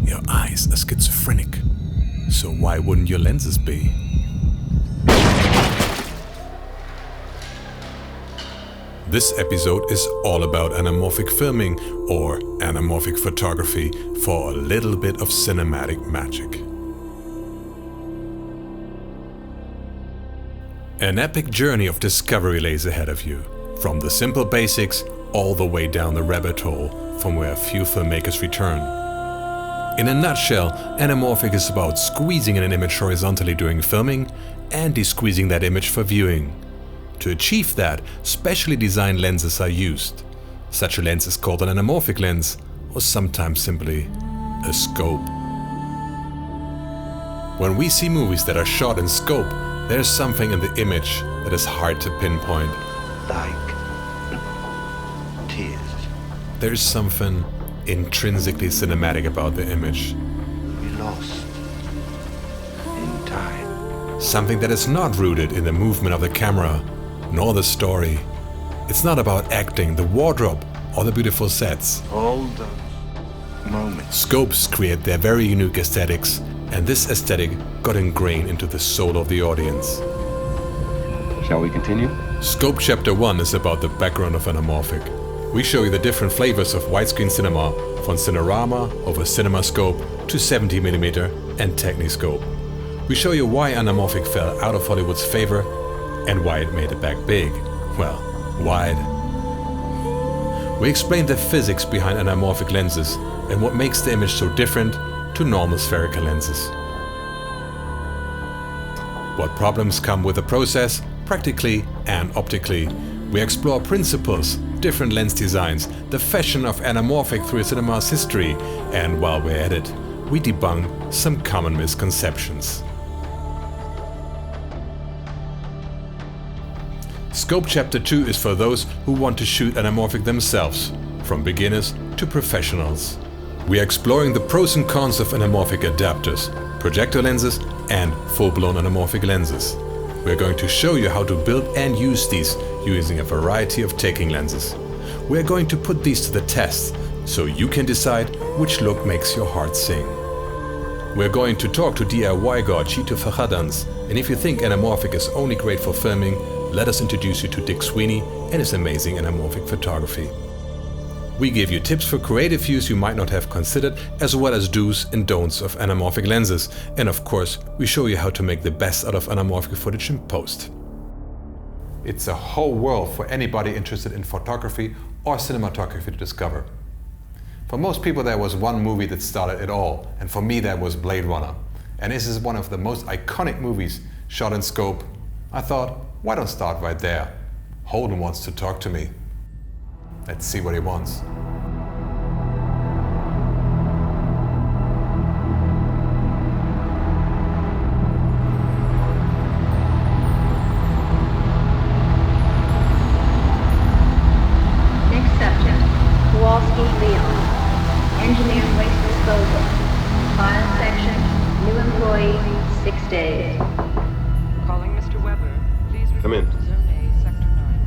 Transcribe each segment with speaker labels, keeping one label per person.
Speaker 1: Your eyes are schizophrenic. So why wouldn't your lenses be? This episode is all about anamorphic filming or anamorphic photography for a little bit of cinematic magic. An epic journey of discovery lays ahead of you, from the simple basics all the way down the rabbit hole from where a few filmmakers return. In a nutshell, anamorphic is about squeezing an image horizontally during filming and de-squeezing that image for viewing. To achieve that, specially designed lenses are used. Such a lens is called an anamorphic lens, or sometimes simply a scope. When we see movies that are shot in scope, there's something in the image that is hard to pinpoint.
Speaker 2: Like tears.
Speaker 1: There's something intrinsically cinematic about the image.
Speaker 2: We lost in time.
Speaker 1: Something that is not rooted in the movement of the camera, nor the story. It's not about acting, the wardrobe, or the beautiful sets.
Speaker 2: All those moments.
Speaker 1: Scopes create their very unique aesthetics, and this aesthetic got ingrained into the soul of the audience.
Speaker 3: Shall we continue?
Speaker 1: Scope Chapter 1 is about the background of anamorphic. We show you the different flavors of widescreen cinema, from Cinerama over CinemaScope to 70mm and Techniscope. We show you why anamorphic fell out of Hollywood's favor and why it made it back big. Well, wide. We explain the physics behind anamorphic lenses and what makes the image so different to normal spherical lenses. What problems come with the process, practically and optically. We explore principles, different lens designs, the fashion of anamorphic through cinema's history, and while we're at it, we debunk some common misconceptions. Scope Chapter 2 is for those who want to shoot anamorphic themselves, from beginners to professionals. We are exploring the pros and cons of anamorphic adapters, projector lenses, and full-blown anamorphic lenses. We are going to show you how to build and use these using a variety of taking lenses. We are going to put these to the test, so you can decide which look makes your heart sing. We are going to talk to DIY god Tito Ferradans, and if you think anamorphic is only great for filming, let us introduce you to Dick Sweeney and his amazing anamorphic photography. We give you tips for creative use you might not have considered, as well as do's and don'ts of anamorphic lenses. And of course, we show you how to make the best out of anamorphic footage in post. It's a whole world for anybody interested in photography or cinematography to discover. For most people there was one movie that started it all, and for me that was Blade Runner. And this is one of the most iconic movies shot in scope. I thought, why don't start right there? Holden wants to talk to me. Let's see what he wants.
Speaker 4: Next subject, Kowalski Leon. Engineer waste disposal. File section, new employee, 6 days.
Speaker 5: Calling Mr. Weber. Please
Speaker 3: Come in.
Speaker 5: report to Zone A, Sector 9.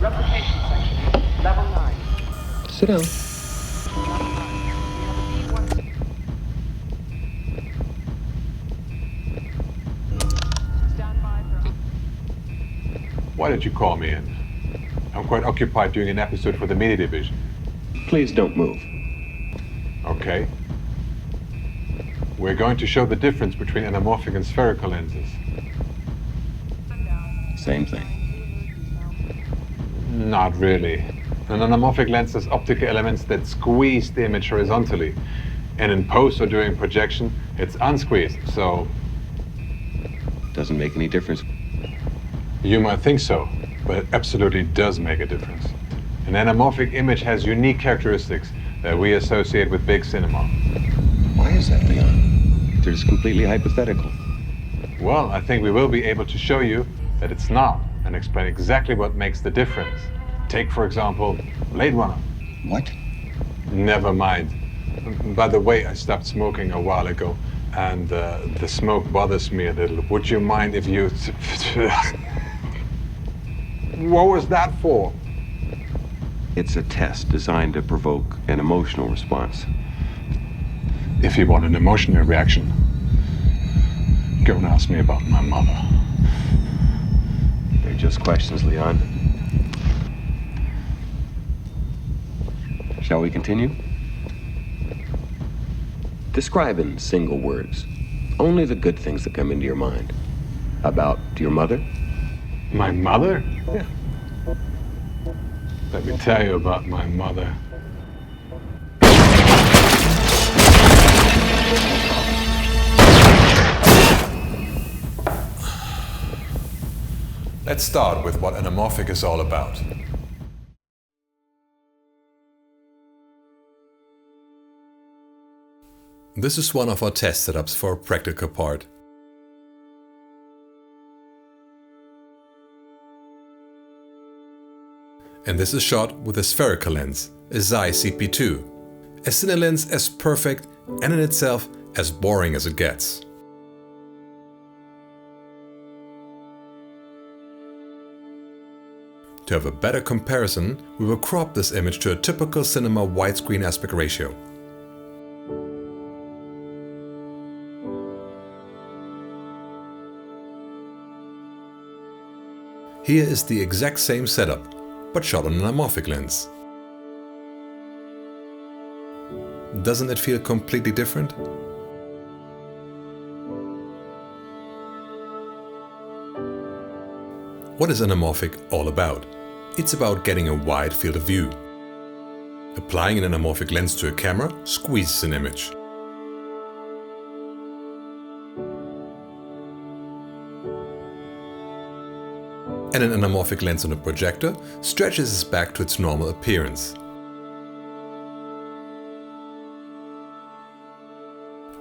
Speaker 5: Replication section, level 9.
Speaker 3: Sit down.
Speaker 5: Stand by for...
Speaker 1: Why did you call me in? I'm quite occupied doing an episode for the media division.
Speaker 3: Please don't move.
Speaker 1: Okay. We're going to show the difference between anamorphic and spherical lenses.
Speaker 3: Same thing.
Speaker 1: Not really. An anamorphic lens has optical elements that squeeze the image horizontally. And in post or during projection, it's unsqueezed, so...
Speaker 3: Doesn't make any difference.
Speaker 1: You might think so, but it absolutely does make a difference. An anamorphic image has unique characteristics that we associate with big cinema.
Speaker 3: Why is that, Leon? They're just completely hypothetical.
Speaker 1: Well, I think we will be able to show you that it's not, and explain exactly what makes the difference. Take, for example, Blade Runner.
Speaker 3: What?
Speaker 1: Never mind. By the way, I stopped smoking a while ago, and the smoke bothers me a little. Would you mind if you... What was that for?
Speaker 3: It's a test designed to provoke an emotional response.
Speaker 6: If you want an emotional reaction, go and ask me about my mother.
Speaker 3: They're just questions, Leon. Shall we continue? Describe in single words only the good things that come into your mind. About your mother?
Speaker 6: My mother?
Speaker 3: Yeah.
Speaker 6: Let me tell you about my mother.
Speaker 1: Let's start with what Anamorphic is all about. This is one of our test setups for a practical part. And this is shot with a spherical lens, a Zeiss CP2, a cine lens as perfect and in itself as boring as it gets. To have a better comparison, we will crop this image to a typical cinema widescreen aspect ratio. Here is the exact same setup, but shot on an anamorphic lens. Doesn't it feel completely different? What is anamorphic all about? It's about getting a wide field of view. Applying an anamorphic lens to a camera squeezes an image. And an anamorphic lens on a projector stretches it back to its normal appearance.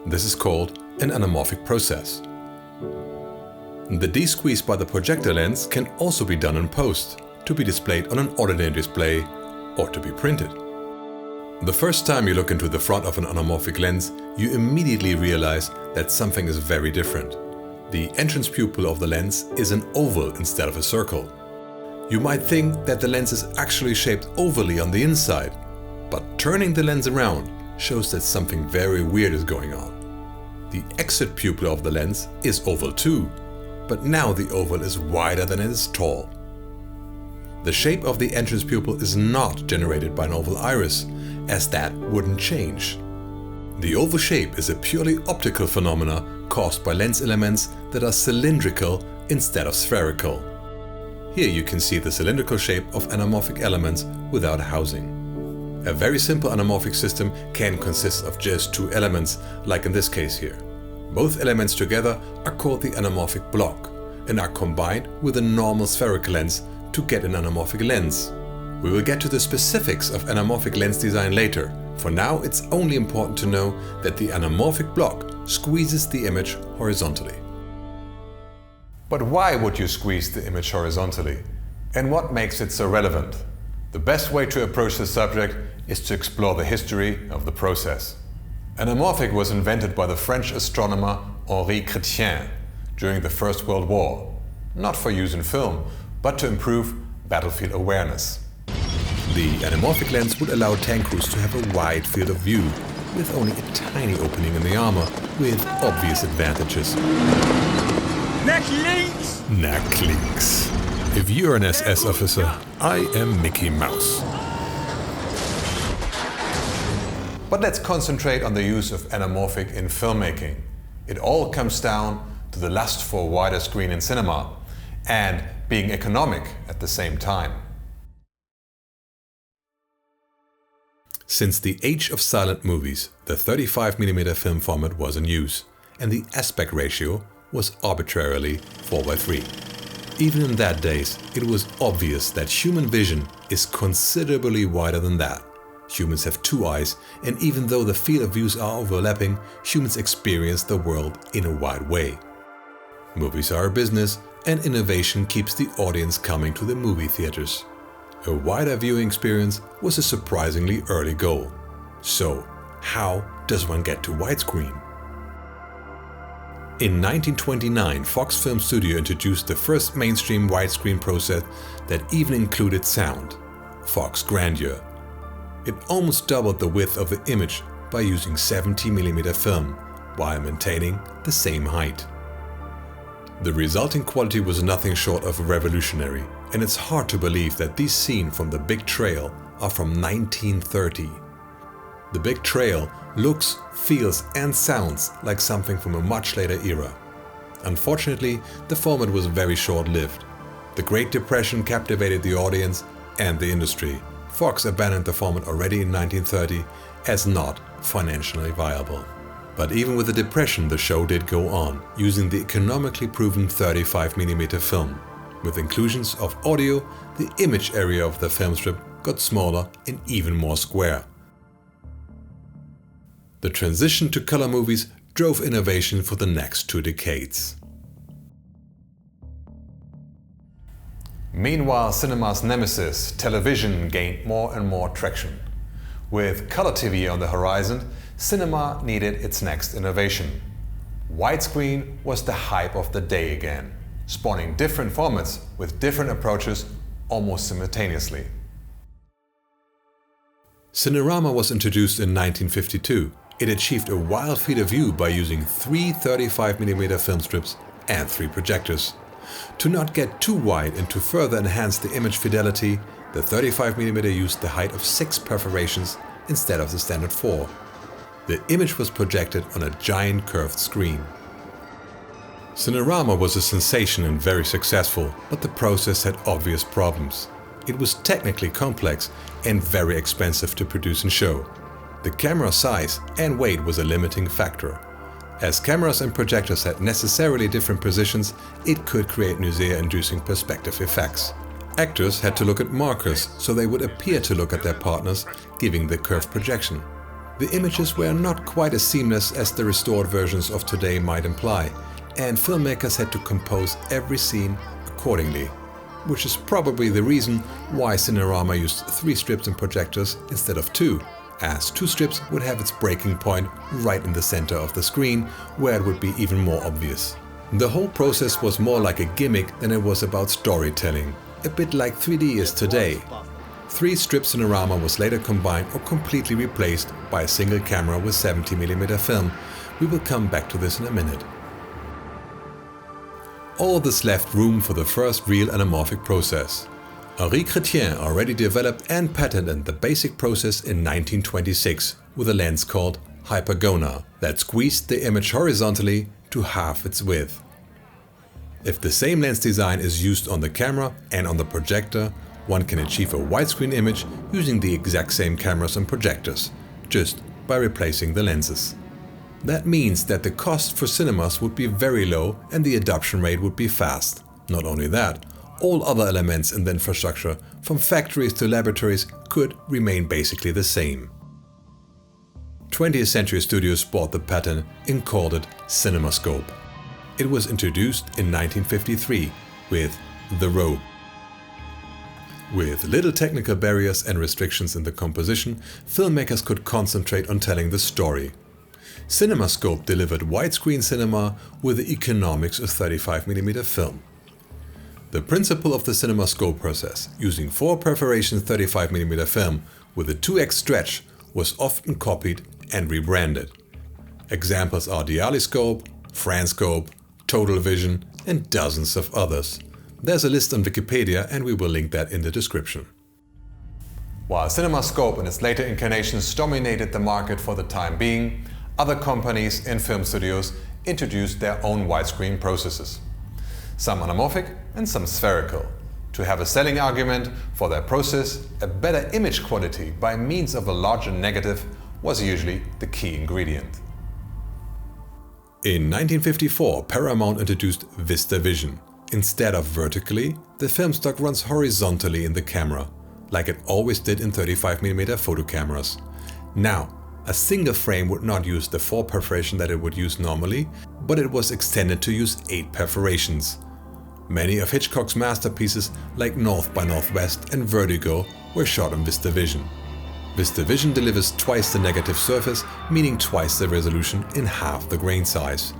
Speaker 1: This is called an anamorphic process. The de-squeeze by the projector lens can also be done in post, to be displayed on an ordinary display or to be printed. The first time you look into the front of an anamorphic lens, you immediately realize that something is very different. The entrance pupil of the lens is an oval instead of a circle. You might think that the lens is actually shaped ovally on the inside, but turning the lens around shows that something very weird is going on. The exit pupil of the lens is oval too, but now the oval is wider than it is tall. The shape of the entrance pupil is not generated by an oval iris, as that wouldn't change. The oval shape is a purely optical phenomena caused by lens elements that are cylindrical instead of spherical. Here you can see the cylindrical shape of anamorphic elements without housing. A very simple anamorphic system can consist of just two elements, like in this case here. Both elements together are called the anamorphic block and are combined with a normal spherical lens to get an anamorphic lens. We will get to the specifics of anamorphic lens design later. For now, it's only important to know that the anamorphic block squeezes the image horizontally. But why would you squeeze the image horizontally? And what makes it so relevant? The best way to approach this subject is to explore the history of the process. Anamorphic was invented by the French astronomer Henri Chrétien during the First World War, not for use in film, but to improve battlefield awareness. The anamorphic lens would allow tank crews to have a wide field of view, with only a tiny opening in the armor, with obvious advantages.
Speaker 7: Neck links!
Speaker 1: Neck links. If you're an SS officer, I am Mickey Mouse. But let's concentrate on the use of anamorphic in filmmaking. It all comes down to the lust for a wider screen in cinema and being economic at the same time. Since the age of silent movies, the 35mm film format was in use, and the aspect ratio was arbitrarily 4:3. Even in that days, it was obvious that human vision is considerably wider than that. Humans have two eyes, and even though the field of views are overlapping, humans experience the world in a wide way. Movies are a business, and innovation keeps the audience coming to the movie theaters. A wider viewing experience was a surprisingly early goal. So, how does one get to widescreen? In 1929, Fox Film Studio introduced the first mainstream widescreen process that even included sound. Fox Grandeur. It almost doubled the width of the image by using 70mm film, while maintaining the same height. The resulting quality was nothing short of revolutionary, and it's hard to believe that these scenes from the Big Trail are from 1930. The Big Trail looks, feels and sounds like something from a much later era. Unfortunately, the format was very short-lived. The Great Depression captivated the audience and the industry. Fox abandoned the format already in 1930 as not financially viable. But even with the Depression, the show did go on, using the economically proven 35mm film. With inclusions of audio, the image area of the film strip got smaller and even more square. The transition to color movies drove innovation for the next 2 decades. Meanwhile, cinema's nemesis, television, gained more and more traction. With color TV on the horizon, cinema needed its next innovation. Widescreen was the hype of the day again, spawning different formats with different approaches almost simultaneously. Cinerama was introduced in 1952. It achieved a wild field of view by using 3 35mm film strips and 3 projectors. To not get too wide and to further enhance the image fidelity, the 35mm used the height of 6 perforations instead of the standard 4. The image was projected on a giant curved screen. Cinerama was a sensation and very successful, but the process had obvious problems. It was technically complex and very expensive to produce and show. The camera size and weight was a limiting factor. As cameras and projectors had necessarily different positions, it could create nausea-inducing perspective effects. Actors had to look at markers so they would appear to look at their partners, giving the curved projection. The images were not quite as seamless as the restored versions of today might imply, and filmmakers had to compose every scene accordingly. Which is probably the reason why Cinerama used 3 strips and projectors instead of 2, as 2 strips would have its breaking point right in the center of the screen, where it would be even more obvious. The whole process was more like a gimmick than it was about storytelling, a bit like 3D is today. 3 strip Cinerama was later combined or completely replaced by a single camera with 70mm film. We will come back to this in a minute. All this left room for the first real anamorphic process. Henri Chrétien already developed and patented the basic process in 1926 with a lens called hypergona that squeezed the image horizontally to half its width. If the same lens design is used on the camera and on the projector, one can achieve a widescreen image using the exact same cameras and projectors, just by replacing the lenses. That means that the cost for cinemas would be very low and the adoption rate would be fast. Not only that, all other elements in the infrastructure, from factories to laboratories, could remain basically the same. 20th Century Studios bought the patent and called it CinemaScope. It was introduced in 1953 with The Robe. With little technical barriers and restrictions in the composition, filmmakers could concentrate on telling the story. CinemaScope delivered widescreen cinema with the economics of 35mm film. The principle of the CinemaScope process, using 4 perforations 35mm film with a 2x stretch, was often copied and rebranded. Examples are Dialiscope, Franscope, Total Vision and dozens of others. There's a list on Wikipedia and we will link that in the description. While CinemaScope and its later incarnations dominated the market for the time being, other companies and film studios introduced their own widescreen processes. Some anamorphic and some spherical. To have a selling argument for their process, a better image quality by means of a larger negative was usually the key ingredient. In 1954, Paramount introduced VistaVision. Instead of vertically, the film stock runs horizontally in the camera, like it always did in 35mm photo cameras. Now, a single frame would not use the 4 perforation that it would use normally, but it was extended to use 8 perforations. Many of Hitchcock's masterpieces like North by Northwest and Vertigo were shot on VistaVision. VistaVision delivers twice the negative surface, meaning twice the resolution in half the grain size.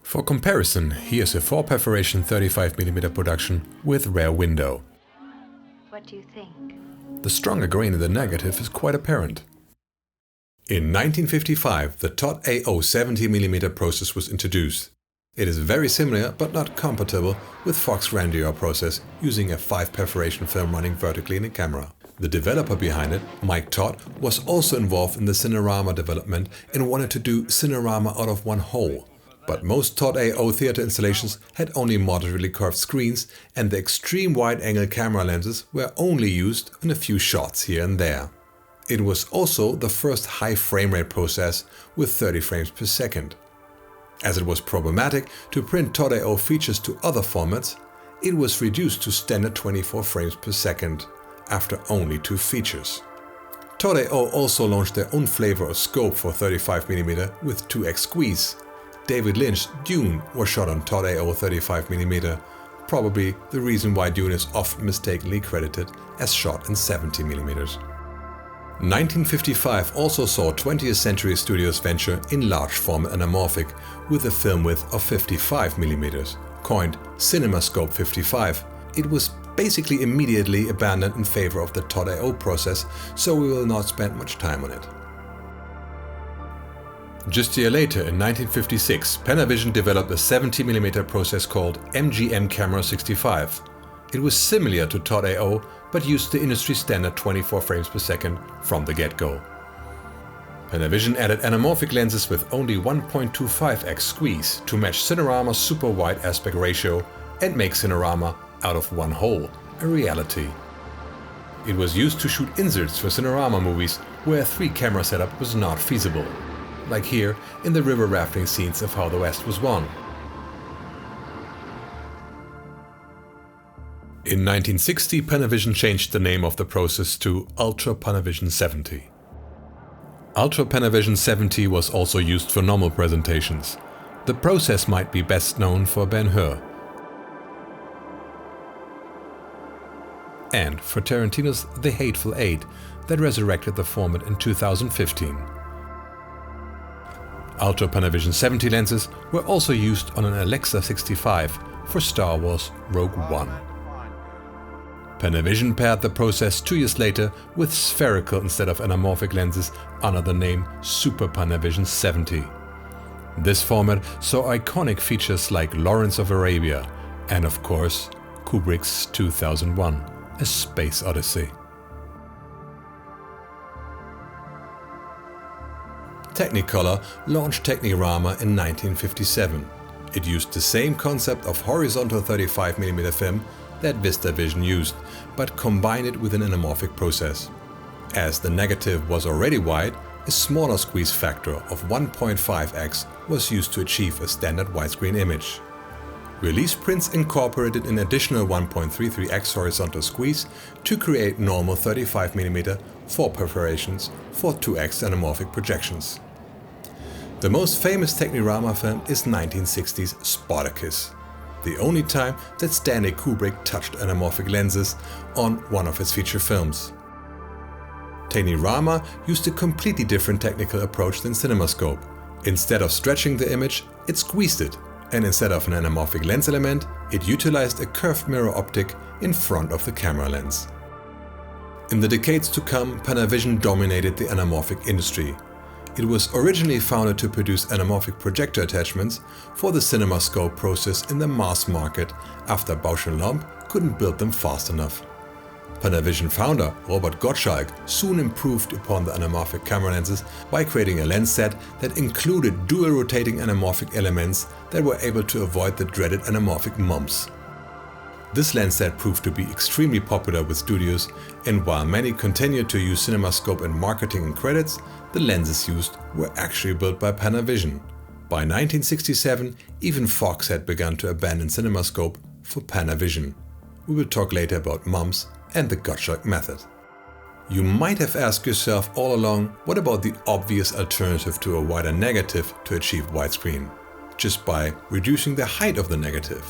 Speaker 1: For comparison, here's a 4-perforation 35mm production with rear window.
Speaker 4: What do you think?
Speaker 1: The stronger grain in the negative is quite apparent. In 1955, the Todd-AO 70mm process was introduced. It is very similar but not compatible with Fox Grandeur process using a 5-perforation film running vertically in a camera. The developer behind it, Mike Todd, was also involved in the Cinerama development and wanted to do Cinerama out of one hole. But most Todd-AO theater installations had only moderately curved screens, and the extreme wide-angle camera lenses were only used in a few shots here and there. It was also the first high frame rate process with 30 frames per second. As it was problematic to print Todd-AO features to other formats, it was reduced to standard 24 frames per second after only 2 features. Todd-AO also launched their own flavor of scope for 35mm with 2x squeeze. David Lynch's Dune was shot on Todd-AO 35mm, probably the reason why Dune is often mistakenly credited as shot in 70mm. 1955 also saw 20th Century Studios' venture in large format anamorphic with a film width of 55mm, coined CinemaScope 55. It was basically immediately abandoned in favor of the Todd-AO process, so we will not spend much time on it. Just a year later, in 1956, Panavision developed a 70mm process called MGM Camera 65. It was similar to Todd-AO, but used the industry standard 24 frames per second from the get-go. Panavision added anamorphic lenses with only 1.25x squeeze to match Cinerama's super wide aspect ratio and make Cinerama out of one hole a reality. It was used to shoot inserts for Cinerama movies where a 3-camera setup was not feasible, like here in the river rafting scenes of How the West Was Won. In 1960, Panavision changed the name of the process to Ultra Panavision 70. Ultra Panavision 70 was also used for normal presentations. The process might be best known for Ben-Hur and for Tarantino's The Hateful Eight that resurrected the format in 2015. Ultra Panavision 70 lenses were also used on an Alexa 65 for Star Wars Rogue One. Panavision paired the process 2 years later with spherical instead of anamorphic lenses under the name Super Panavision 70. This format saw iconic features like Lawrence of Arabia and, of course, Kubrick's 2001, A Space Odyssey. Technicolor launched Technirama in 1957. It used the same concept of horizontal 35mm film that VistaVision used, but combined it with an anamorphic process. As the negative was already wide, a smaller squeeze factor of 1.5x was used to achieve a standard widescreen image. Release prints incorporated an additional 1.33x horizontal squeeze to create normal 35mm 4 perforations for 2x anamorphic projections. The most famous Technirama film is 1960's Spartacus, the only time that Stanley Kubrick touched anamorphic lenses on one of his feature films. Technirama used a completely different technical approach than CinemaScope. Instead of stretching the image, it squeezed it, and instead of an anamorphic lens element, it utilized a curved mirror optic in front of the camera lens. In the decades to come, Panavision dominated the anamorphic industry. It was originally founded to produce anamorphic projector attachments for the CinemaScope process in the mass market after Bausch & Lomb couldn't build them fast enough. Panavision founder Rebirth Gottschalk soon improved upon the anamorphic camera lenses by creating a lens set that included dual rotating anamorphic elements that were able to avoid the dreaded anamorphic mumps. This lens set proved to be extremely popular with studios, and while many continued to use CinemaScope in marketing and credits, the lenses used were actually built by Panavision. By 1967, even Fox had begun to abandon CinemaScope for Panavision. We will talk later about mumps and the Gottschalk method. You might have asked yourself all along, what about the obvious alternative to a wider negative to achieve widescreen? Just by reducing the height of the negative.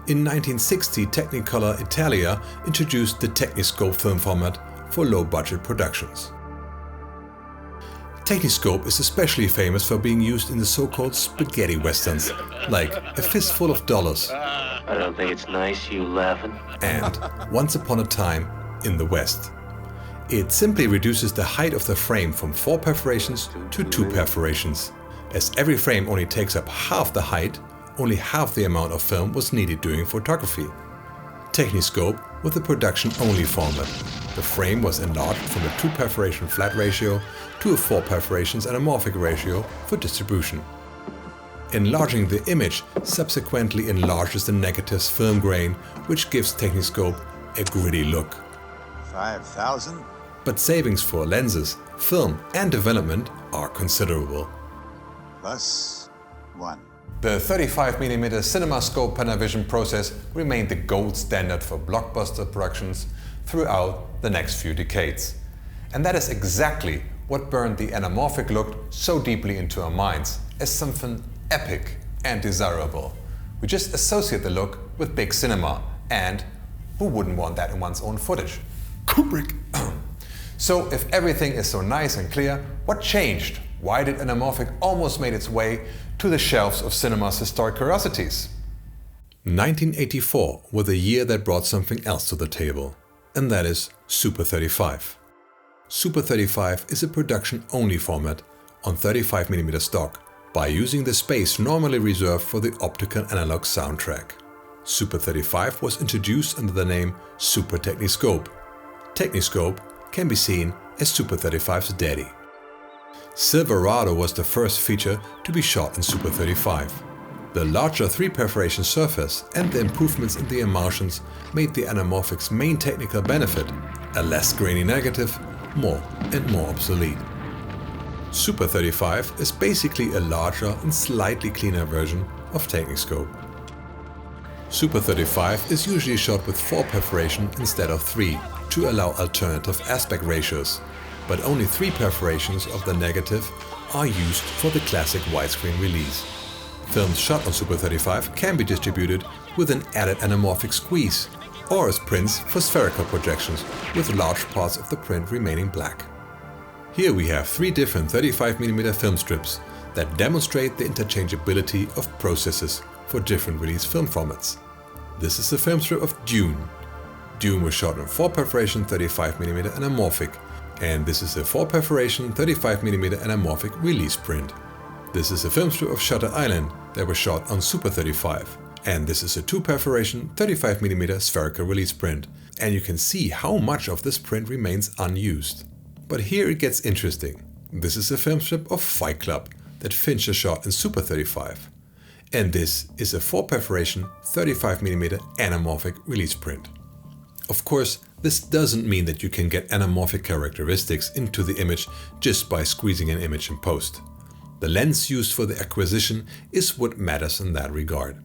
Speaker 1: In 1960, Technicolor Italia introduced the Techniscope film format for low-budget productions. Techniscope is especially famous for being used in the so-called spaghetti westerns, like A Fistful of Dollars
Speaker 8: I don't think it's nice you laughing.
Speaker 1: and Once Upon a Time in the West. It simply reduces the height of the frame from 4 perforations to 2 perforations. As every frame only takes up half the height, only half the amount of film was needed during photography. Techniscope with a production-only format. The frame was enlarged from a 2 perforation flat ratio to a 4 perforations anamorphic ratio for distribution. Enlarging the image subsequently enlarges the negative's film grain, which gives Techniscope a gritty look.
Speaker 9: 5,000?
Speaker 1: But savings for lenses, film and development are considerable.
Speaker 9: Plus 1.
Speaker 1: The 35mm CinemaScope Panavision process remained the gold standard for blockbuster productions throughout the next few decades. And that is exactly what burned the anamorphic look so deeply into our minds as something epic and desirable. We just associate the look with big cinema, and who wouldn't want that in one's own footage? Kubrick! So if everything is so nice and clear, what changed? Why did anamorphic almost made its way to the shelves of cinema's historic curiosities? 1984 was the year that brought something else to the table, and that is Super 35. Super 35 is a production-only format on 35mm stock by using the space normally reserved for the optical analog soundtrack. Super 35 was introduced under the name Super Techniscope. Techniscope can be seen as Super 35's daddy. Silverado was the first feature to be shot in Super 35. The larger 3 perforation surface and the improvements in the emulsions made the anamorphic's main technical benefit, a less grainy negative, more and more obsolete. Super 35 is basically a larger and slightly cleaner version of Techniscope. Super 35 is usually shot with 4 perforation instead of 3 to allow alternative aspect ratios, but only 3 perforations of the negative are used for the classic widescreen release. Films shot on Super 35 can be distributed with an added anamorphic squeeze, or as prints for spherical projections with large parts of the print remaining black. Here we have 3 different 35mm film strips that demonstrate the interchangeability of processes for different release film formats. This is the film strip of Dune. Dune was shot in 4 perforation 35mm anamorphic, and this is a 4 perforation 35mm anamorphic release print. This is a film strip of Shutter Island that was shot on Super 35, and this is a 2 perforation 35mm spherical release print, and you can see how much of this print remains unused. But here it gets interesting. This is a film strip of Fight Club that Fincher shot in Super 35, and this is a 4 perforation 35mm anamorphic release print. Of course, this doesn't mean that you can get anamorphic characteristics into the image just by squeezing an image in post. The lens used for the acquisition is what matters in that regard.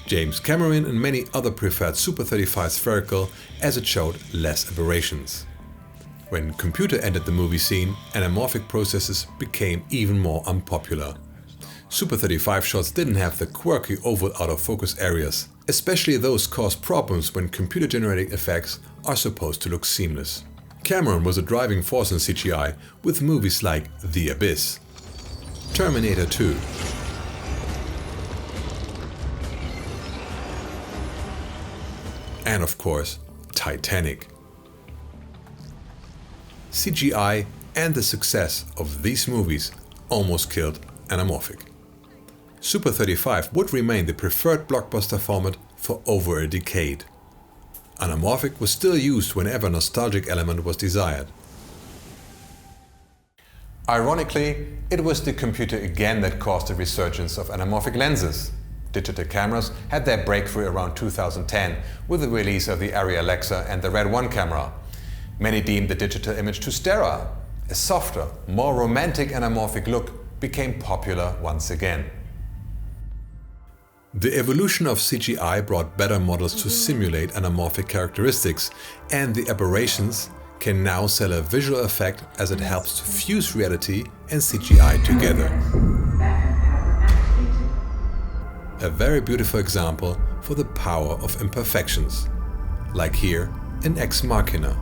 Speaker 1: James Cameron and many others preferred Super 35 spherical as it showed less aberrations. When computer entered the movie scene, anamorphic processes became even more unpopular. Super 35 shots didn't have the quirky oval out of focus areas. Especially those cause problems when computer-generated effects are supposed to look seamless. Cameron was a driving force in CGI with movies like The Abyss, Terminator 2, and of course, Titanic. CGI and the success of these movies almost killed anamorphic. Super 35 would remain the preferred blockbuster format for over a decade. Anamorphic was still used whenever a nostalgic element was desired. Ironically, it was the computer again that caused the resurgence of anamorphic lenses. Digital cameras had their breakthrough around 2010 with the release of the Arri Alexa and the Red 1 camera. Many deemed the digital image too sterile. A softer, more romantic anamorphic look became popular once again. The evolution of CGI brought better models to simulate anamorphic characteristics, and the aberrations can now sell a visual effect as it helps to fuse reality and CGI together. A very beautiful example for the power of imperfections, like here in Ex Machina.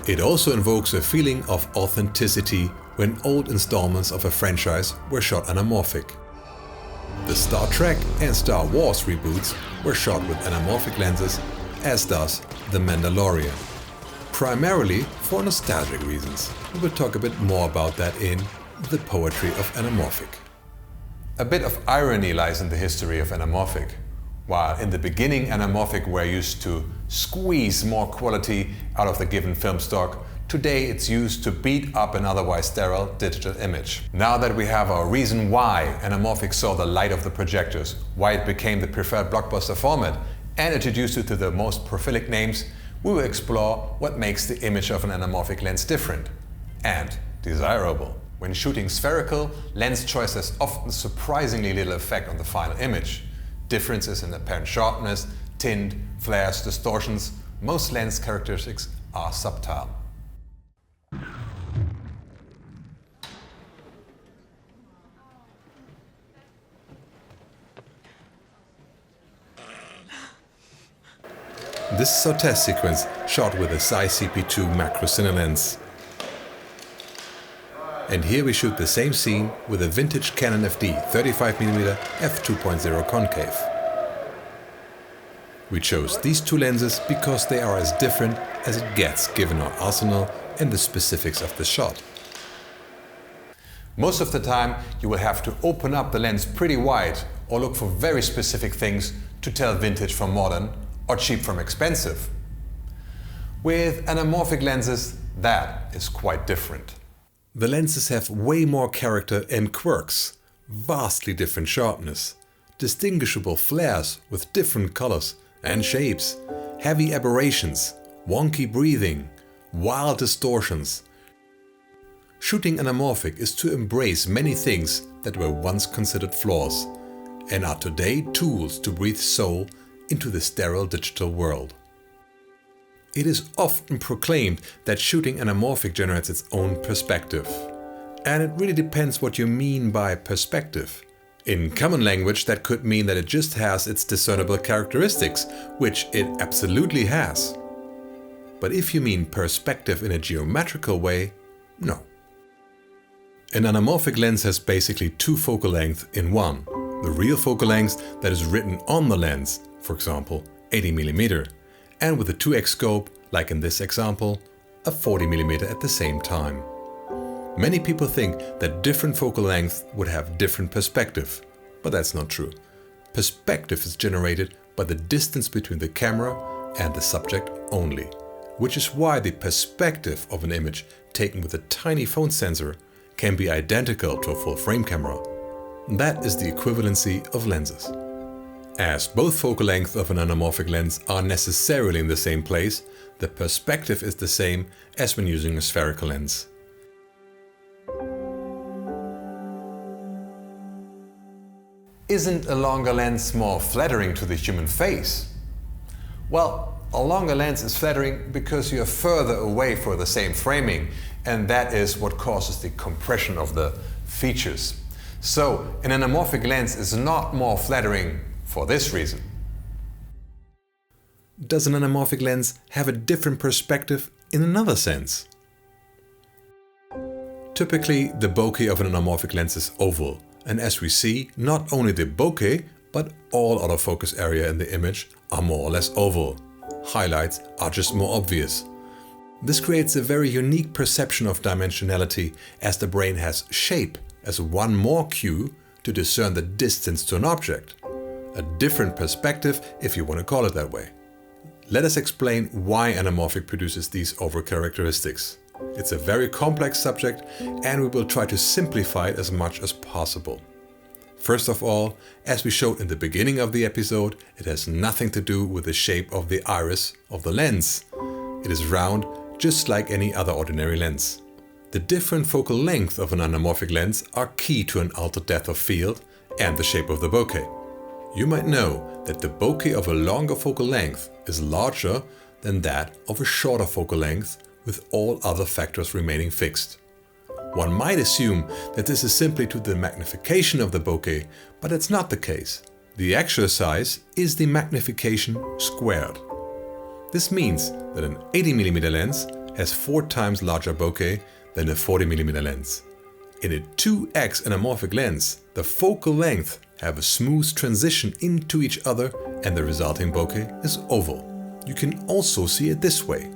Speaker 1: It also invokes a feeling of authenticity when old installments of a franchise were shot anamorphic. The Star Trek and Star Wars reboots were shot with anamorphic lenses, as does The Mandalorian. Primarily for nostalgic reasons. We will talk a bit more about that in The Poetry of Anamorphic. A bit of irony lies in the history of anamorphic. While in the beginning anamorphic were used to squeeze more quality out of the given film stock, today it's used to beat up an otherwise sterile digital image. Now that we have our reason why anamorphic saw the light of the projectors, why it became the preferred blockbuster format, and introduced it to the most prolific names, we will explore what makes the image of an anamorphic lens different and desirable. When shooting spherical, lens choice has often surprisingly little effect on the final image. Differences in apparent sharpness, tint, flares, distortions, most lens characteristics are subtle. This is our test sequence shot with a Zeiss CP2 macro cine lens. And here we shoot the same scene with a vintage Canon FD 35mm f2.0 concave. We chose these two lenses because they are as different as it gets given our arsenal and the specifics of the shot. Most of the time you will have to open up the lens pretty wide or look for very specific things to tell vintage from modern or cheap from expensive. With anamorphic lenses, that is quite different. The lenses have way more character and quirks, vastly different sharpness, distinguishable flares with different colors and shapes, heavy aberrations, wonky breathing, wild distortions. Shooting anamorphic is to embrace many things that were once considered flaws and are today tools to breathe soul into the sterile digital world. It is often proclaimed that shooting anamorphic generates its own perspective. And it really depends what you mean by perspective. In common language, that could mean that it just has its discernible characteristics, which it absolutely has. But if you mean perspective in a geometrical way, no. An anamorphic lens has basically two focal lengths in one. The real focal length that is written on the lens, for example, 80mm. And with a 2x scope, like in this example, a 40mm at the same time. Many people think that different focal lengths would have different perspective, but that's not true. Perspective is generated by the distance between the camera and the subject only, which is why the perspective of an image taken with a tiny phone sensor can be identical to a full-frame camera. That is the equivalency of lenses. As both focal lengths of an anamorphic lens are necessarily in the same place, the perspective is the same as when using a spherical lens. Isn't a longer lens more flattering to the human face? Well, a longer lens is flattering because you are further away for the same framing, and that is what causes the compression of the features. So, an anamorphic lens is not more flattering for this reason. Does an anamorphic lens have a different perspective in another sense? Typically, the bokeh of an anamorphic lens is oval, and as we see, not only the bokeh, but all other focus area in the image are more or less oval. Highlights are just more obvious. This creates a very unique perception of dimensionality, as the brain has shape as one more cue to discern the distance to an object. A different perspective, if you want to call it that way. Let us explain why anamorphic produces these over characteristics. It's a very complex subject and we will try to simplify it as much as possible. First of all, as we showed in the beginning of the episode, it has nothing to do with the shape of the iris of the lens. It is round, just like any other ordinary lens. The different focal length of an anamorphic lens are key to an altered depth of field and the shape of the bokeh. You might know that the bokeh of a longer focal length is larger than that of a shorter focal length, with all other factors remaining fixed. One might assume that this is simply to the magnification of the bokeh, but it's not the case. The actual size is the magnification squared. This means that an 80mm lens has 4 times larger bokeh than a 40mm lens. In a 2x anamorphic lens, the focal length have a smooth transition into each other and the resulting bokeh is oval. You can also see it this way.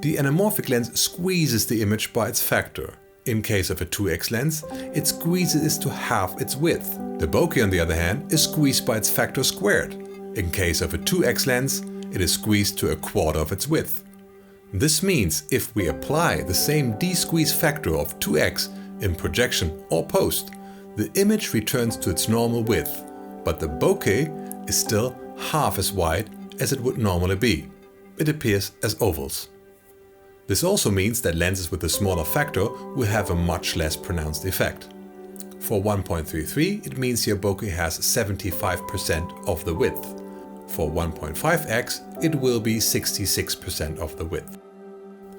Speaker 1: The anamorphic lens squeezes the image by its factor. In case of a 2x lens, it squeezes to half its width. The bokeh, on the other hand, is squeezed by its factor squared. In case of a 2x lens, it is squeezed to a quarter of its width. This means if we apply the same de-squeeze factor of 2x in projection or post, the image returns to its normal width, but the bokeh is still half as wide as it would normally be. It appears as ovals. This also means that lenses with a smaller factor will have a much less pronounced effect. For 1.33, it means your bokeh has 75% of the width. For 1.5x, it will be 66% of the width.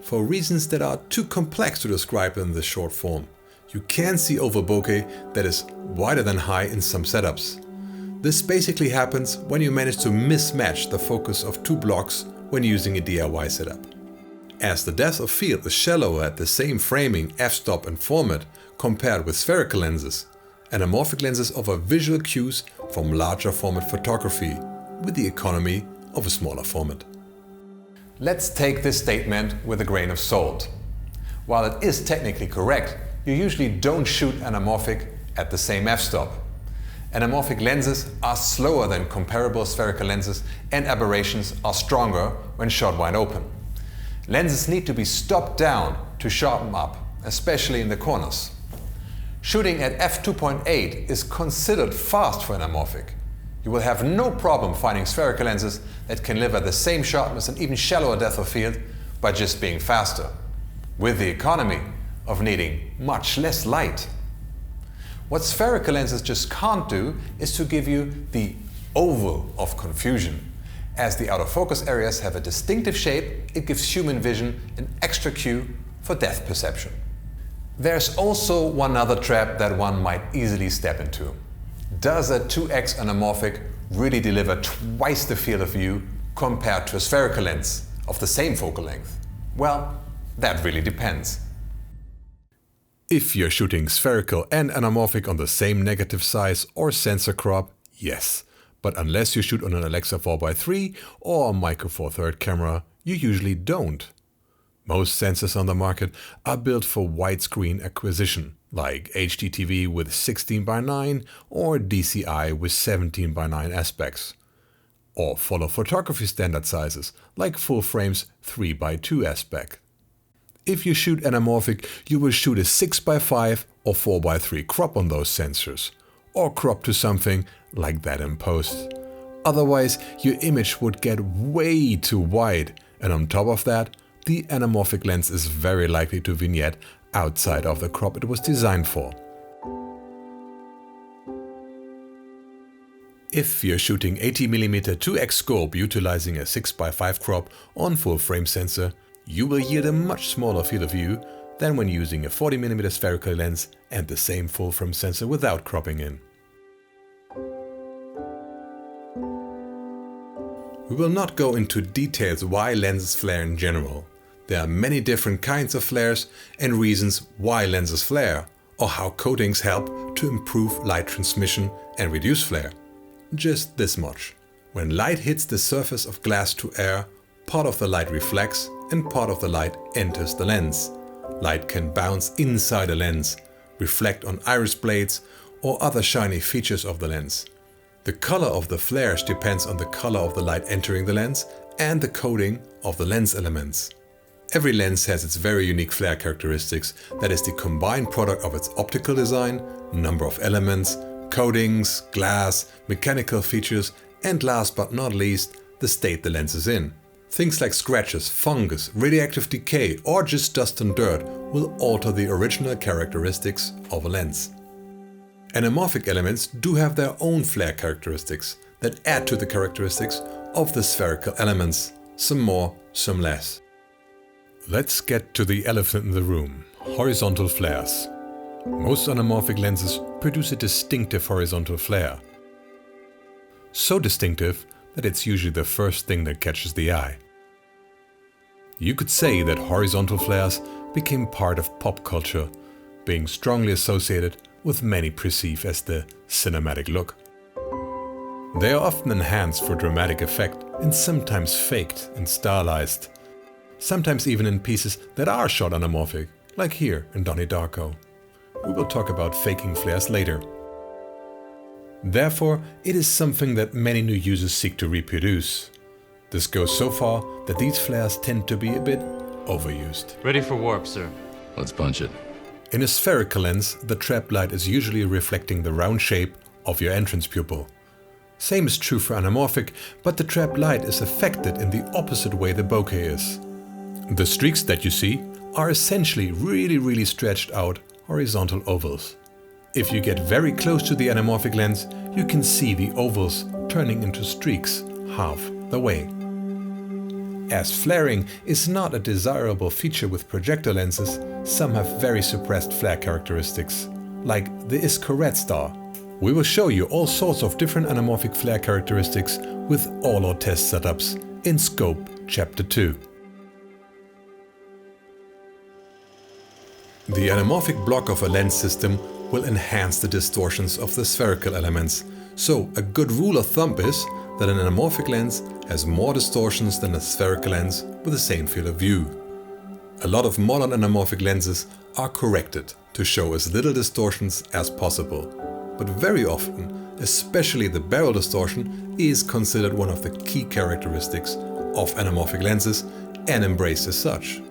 Speaker 1: For reasons that are too complex to describe in this short form, you can see oval bokeh that is wider than high in some setups. This basically happens when you manage to mismatch the focus of 2 blocks when using a DIY setup. As the depth of field is shallower at the same framing, f-stop and format compared with spherical lenses, anamorphic lenses offer visual cues from larger format photography with the economy of a smaller format. Let's take this statement with a grain of salt. While it is technically correct, you usually don't shoot anamorphic at the same f-stop. Anamorphic lenses are slower than comparable spherical lenses and aberrations are stronger when shot wide open. Lenses need to be stopped down to sharpen up, especially in the corners. Shooting at f2.8 is considered fast for anamorphic. You will have no problem finding spherical lenses that can deliver the same sharpness and even shallower depth of field by just being faster, with the economy of needing much less light. What spherical lenses just can't do is to give you the oval of confusion. As the out-of-focus areas have a distinctive shape, it gives human vision an extra cue for depth perception. There's also one other trap that one might easily step into. Does a 2x anamorphic really deliver twice the field of view compared to a spherical lens of the same focal length? Well, that really depends. If you're shooting spherical and anamorphic on the same negative size or sensor crop, yes. But unless you shoot on an Alexa 4x3 or a Micro Four Third camera, you usually don't. Most sensors on the market are built for widescreen acquisition, like HDTV with 16:9 or DCI with 17:9 aspects. Or follow photography standard sizes, like full frame's 3:2 aspect. If you shoot anamorphic, you will shoot a 6:5 or 4:3 crop on those sensors, or crop to something like that in post. Otherwise, your image would get way too wide, and on top of that, the anamorphic lens is very likely to vignette outside of the crop it was designed for. If you're shooting 80mm 2x scope utilizing a 6:5 crop on full frame sensor, you will yield a much smaller field of view than when using a 40mm spherical lens and the same full frame sensor without cropping in. We will not go into details why lenses flare in general. There are many different kinds of flares and reasons why lenses flare, or how coatings help to improve light transmission and reduce flare. Just this much. When light hits the surface of glass to air, part of the light reflects and part of the light enters the lens. Light can bounce inside a lens, reflect on iris blades or other shiny features of the lens. The color of the flares depends on the color of the light entering the lens and the coating of the lens elements. Every lens has its very unique flare characteristics, that is the combined product of its optical design, number of elements, coatings, glass, mechanical features, and last but not least, the state the lens is in. Things like scratches, fungus, radioactive decay, or just dust and dirt will alter the original characteristics of a lens. Anamorphic elements do have their own flare characteristics that add to the characteristics of the spherical elements, some more, some less. Let's get to the elephant in the room, horizontal flares. Most anamorphic lenses produce a distinctive horizontal flare. So distinctive that it's usually the first thing that catches the eye. You could say that horizontal flares became part of pop culture, being strongly associated with many perceive as the cinematic look. They are often enhanced for dramatic effect and sometimes faked and stylized, sometimes even in pieces that are shot anamorphic, like here in Donnie Darko. We will talk about faking flares later. Therefore, it is something that many new users seek to reproduce. This goes so far that these flares tend to be a bit overused.
Speaker 10: Ready for warp, sir. Let's punch it.
Speaker 1: In a spherical lens, the trap light is usually reflecting the round shape of your entrance pupil. Same is true for anamorphic, but the trap light is affected in the opposite way the bokeh is. The streaks that you see are essentially really stretched out horizontal ovals. If you get very close to the anamorphic lens, you can see the ovals turning into streaks half the way. As flaring is not a desirable feature with projector lenses, some have very suppressed flare characteristics, like the Isco Red Star. We will show you all sorts of different anamorphic flare characteristics with all our test setups in Scope Chapter 2. The anamorphic block of a lens system will enhance the distortions of the spherical elements, so a good rule of thumb is that an anamorphic lens has more distortions than a spherical lens with the same field of view. A lot of modern anamorphic lenses are corrected to show as little distortions as possible, but very often, especially the barrel distortion, is considered one of the key characteristics of anamorphic lenses and embraced as such.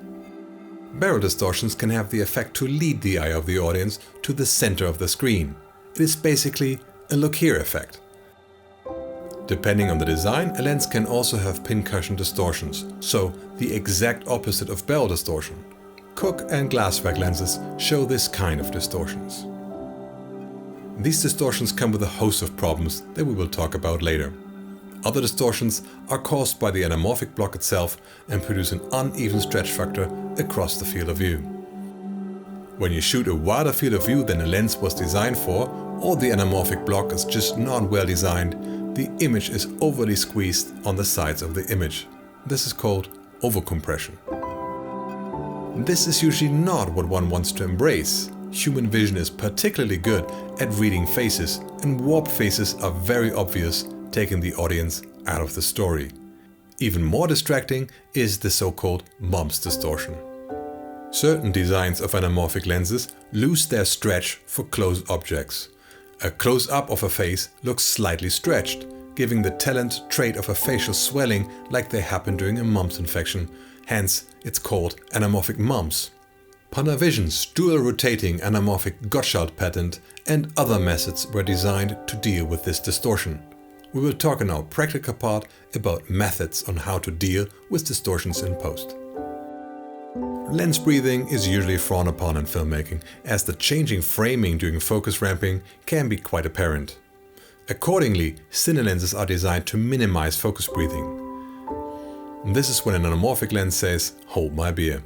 Speaker 1: Barrel distortions can have the effect to lead the eye of the audience to the center of the screen. It is basically a look here effect. Depending on the design, a lens can also have pincushion distortions, so the exact opposite of barrel distortion. Cook and glassback lenses show this kind of distortions. These distortions come with a host of problems that we will talk about later. Other distortions are caused by the anamorphic block itself and produce an uneven stretch factor across the field of view. When you shoot a wider field of view than the lens was designed for, or the anamorphic block is just not well designed, the image is overly squeezed on the sides of the image. This is called overcompression. This is usually not what one wants to embrace. Human vision is particularly good at reading faces, and warped faces are very obvious, taking the audience out of the story. Even more distracting is the so-called mumps distortion. Certain designs of anamorphic lenses lose their stretch for close objects. A close-up of a face looks slightly stretched, giving the talent trait of a facial swelling like they happen during a mumps infection, hence it's called anamorphic mumps. Panavision's dual rotating anamorphic Gottschalk patent and other methods were designed to deal with this distortion. We will talk in our practical part about methods on how to deal with distortions in post. Lens breathing is usually frowned upon in filmmaking, as the changing framing during focus ramping can be quite apparent. Accordingly, cine lenses are designed to minimize focus breathing. This is when an anamorphic lens says, "Hold my beer."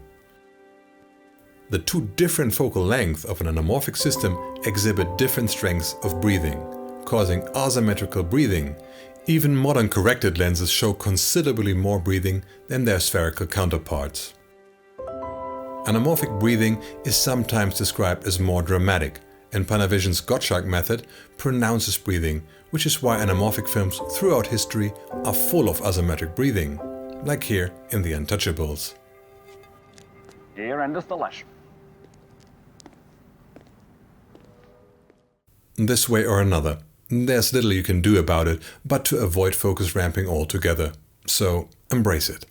Speaker 1: The two different focal lengths of an anamorphic system exhibit different strengths of breathing, causing asymmetrical breathing. Even modern corrected lenses show considerably more breathing than their spherical counterparts. Anamorphic breathing is sometimes described as more dramatic, and Panavision's Gottschalk method pronounces breathing, which is why anamorphic films throughout history are full of asymmetric breathing, like here in The Untouchables.
Speaker 5: Here and installation.
Speaker 1: This way or another, there's little you can do about it but to avoid focus ramping altogether, so embrace it.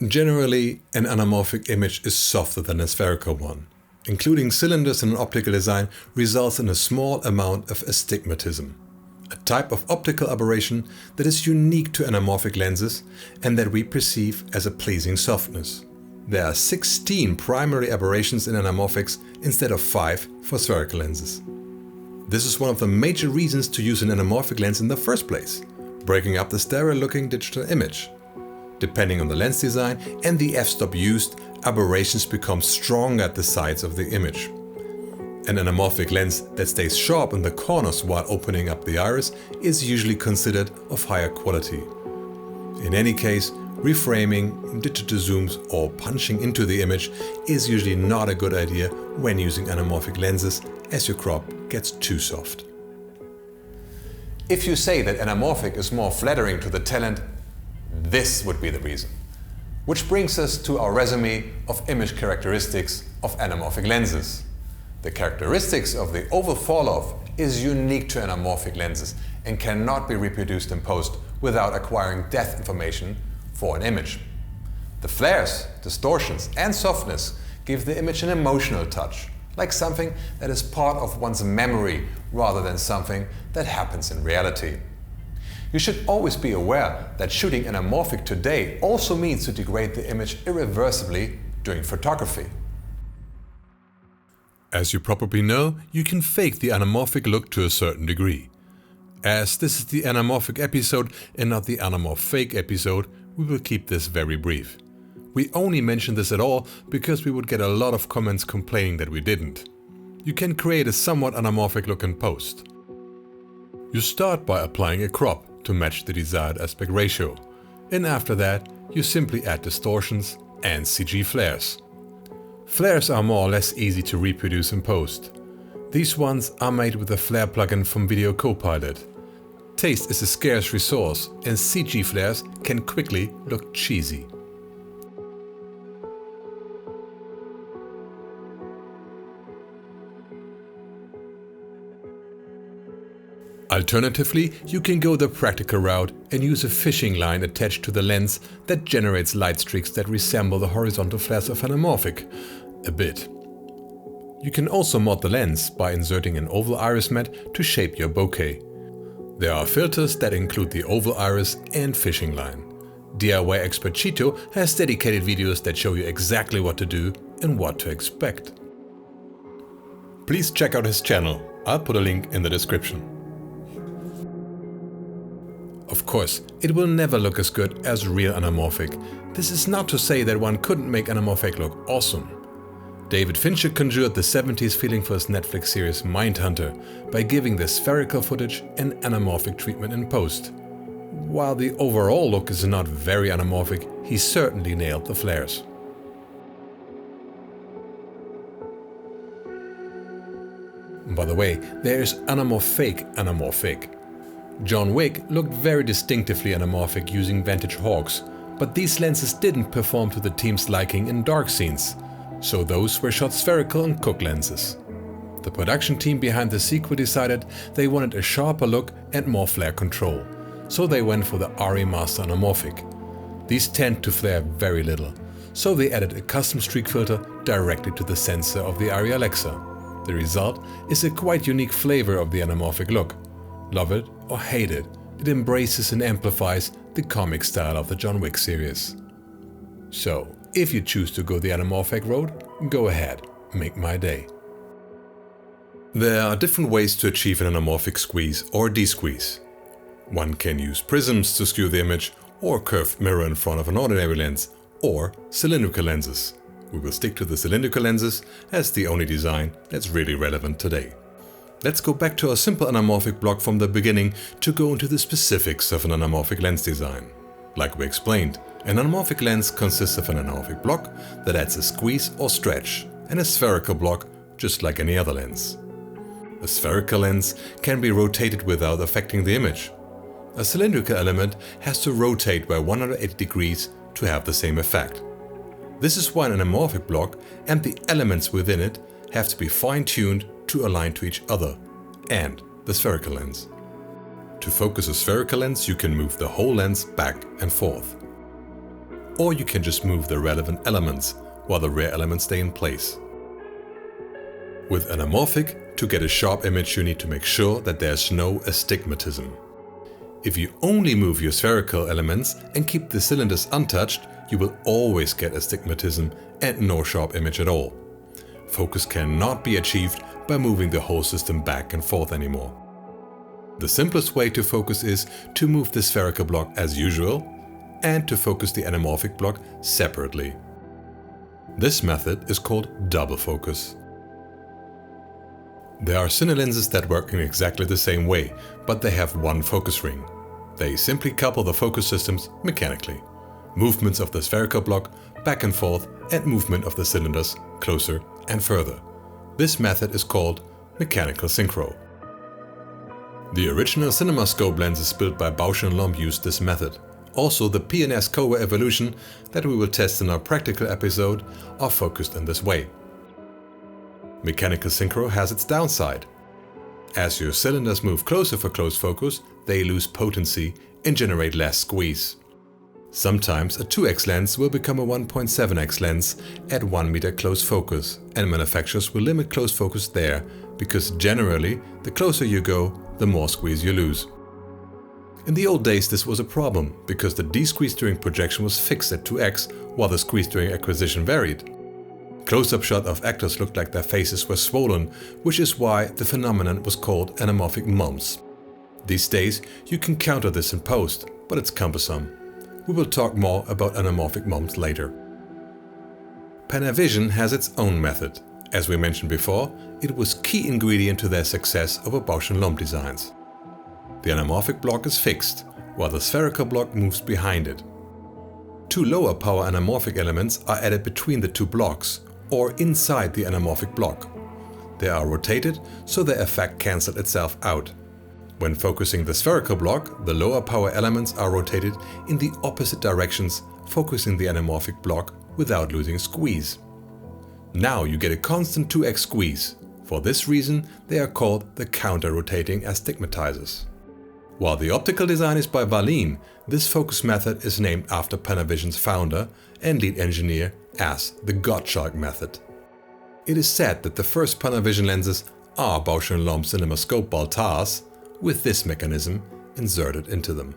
Speaker 1: Generally, an anamorphic image is softer than a spherical one. Including cylinders in an optical design results in a small amount of astigmatism, a type of optical aberration that is unique to anamorphic lenses and that we perceive as a pleasing softness. There are 16 primary aberrations in anamorphics instead of 5 for spherical lenses. This is one of the major reasons to use an anamorphic lens in the first place, breaking up the stereo-looking digital image. Depending on the lens design and the f-stop used, aberrations become stronger at the sides of the image. An anamorphic lens that stays sharp in the corners while opening up the iris is usually considered of higher quality. In any case, Reframing, digital zooms or punching into the image is usually not a good idea when using anamorphic lenses, as your crop gets too soft. If you say that anamorphic is more flattering to the talent, this would be the reason. Which brings us to our resume of image characteristics of anamorphic lenses. The characteristics of the oval fall-off is unique to anamorphic lenses and cannot be reproduced in post without acquiring depth information for an image. The flares, distortions and softness give the image an emotional touch, like something that is part of one's memory rather than something that happens in reality. You should always be aware that shooting anamorphic today also means to degrade the image irreversibly during photography. As you probably know, you can fake the anamorphic look to a certain degree. As this is the anamorphic episode and not the anamorphic episode, we will keep this very brief. We only mention this at all because we would get a lot of comments complaining that we didn't. You can create a somewhat anamorphic look in post. You start by applying a crop to match the desired aspect ratio, and after that you simply add distortions and CG flares. Flares are more or less easy to reproduce in post. These ones are made with the flare plugin from Video Copilot. Taste is a scarce resource and CG flares can quickly look cheesy. Alternatively, you can go the practical route and use a fishing line attached to the lens that generates light streaks that resemble the horizontal flares of anamorphic a bit. You can also mod the lens by inserting an oval iris mat to shape your bokeh. There are filters that include the oval iris and fishing line. DIY expert Tito has dedicated videos that show you exactly what to do and what to expect. Please check out his channel. I'll put a link in the description. Of course, it will never look as good as real anamorphic. This is not to say that one couldn't make anamorphic look awesome. David Fincher conjured the 70s feeling for his Netflix series Mindhunter by giving the spherical footage an anamorphic treatment in post. While the overall look is not very anamorphic, he certainly nailed the flares. By the way, there is anamorphic. John Wick looked very distinctively anamorphic using Vantage Hawks, but these lenses didn't perform to the team's liking in dark scenes, so those were shot spherical and Cook lenses. The production team behind the sequel decided they wanted a sharper look and more flare control, so they went for the RE Master Anamorphic. These tend to flare very little, so they added a custom streak filter directly to the sensor of the ARRI Alexa. The result is a quite unique flavor of the anamorphic look. Love it or hate it, it embraces and amplifies the comic style of the John Wick series. So, if you choose to go the anamorphic road, go ahead, make my day. There are different ways to achieve an anamorphic squeeze or de-squeeze. One can use prisms to skew the image, or a curved mirror in front of an ordinary lens, or cylindrical lenses. We will stick to the cylindrical lenses as the only design that's really relevant today. Let's go back to our simple anamorphic block from the beginning to go into the specifics of an anamorphic lens design. Like we explained, an anamorphic lens consists of an anamorphic block that adds a squeeze or stretch, and a spherical block just like any other lens. A spherical lens can be rotated without affecting the image. A cylindrical element has to rotate by 180 degrees to have the same effect. This is why an anamorphic block and the elements within it have to be fine-tuned to align to each other and the spherical lens. To focus a spherical lens, you can move the whole lens back and forth. Or you can just move the relevant elements while the rear elements stay in place. With anamorphic, to get a sharp image you need to make sure that there's no astigmatism. If you only move your spherical elements and keep the cylinders untouched, you will always get astigmatism and no sharp image at all. Focus cannot be achieved by moving the whole system back and forth anymore. The simplest way to focus is to move the spherical block as usual and to focus the anamorphic block separately. This method is called double focus. There are cine lenses that work in exactly the same way, but they have one focus ring. They simply couple the focus systems mechanically. movements of the spherical block back and forth, and movement of the cylinders closer and further. This method is called mechanical synchro. The original CinemaScope lenses built by Bausch & Lomb used this method. Also, the PNS Cover Evolution that we will test in our practical episode are focused in this way. Mechanical synchro has its downside. As your cylinders move closer for close focus, they lose potency and generate less squeeze. Sometimes a 2x lens will become a 1.7x lens at 1 meter close focus, and manufacturers will limit close focus there because generally the closer you go, the more squeeze you lose. In the old days this was a problem because the d-squeeze during projection was fixed at 2x while the squeeze during acquisition varied. Close-up shot of actors looked like their faces were swollen, which is why the phenomenon was called anamorphic mumps. These days you can counter this in post, but it's cumbersome. We will talk more about anamorphic mumps later. Panavision has its own method. As we mentioned before, it was key ingredient to their success over Bausch & Lomb designs. The anamorphic block is fixed, while the spherical block moves behind it. Two lower power anamorphic elements are added between the two blocks, or inside the anamorphic block. They are rotated so their effect cancels itself out. When focusing the spherical block, the lower power elements are rotated in the opposite directions, focusing the anamorphic block without losing squeeze. Now you get a constant 2x squeeze. For this reason, they are called the counter-rotating astigmatizers. While the optical design is by Wallin, this focus method is named after Panavision's founder and lead engineer as the Gottschalk method. It is said that the first Panavision lenses are Bausch & Lomb CinemaScope Baltars, with this mechanism inserted into them.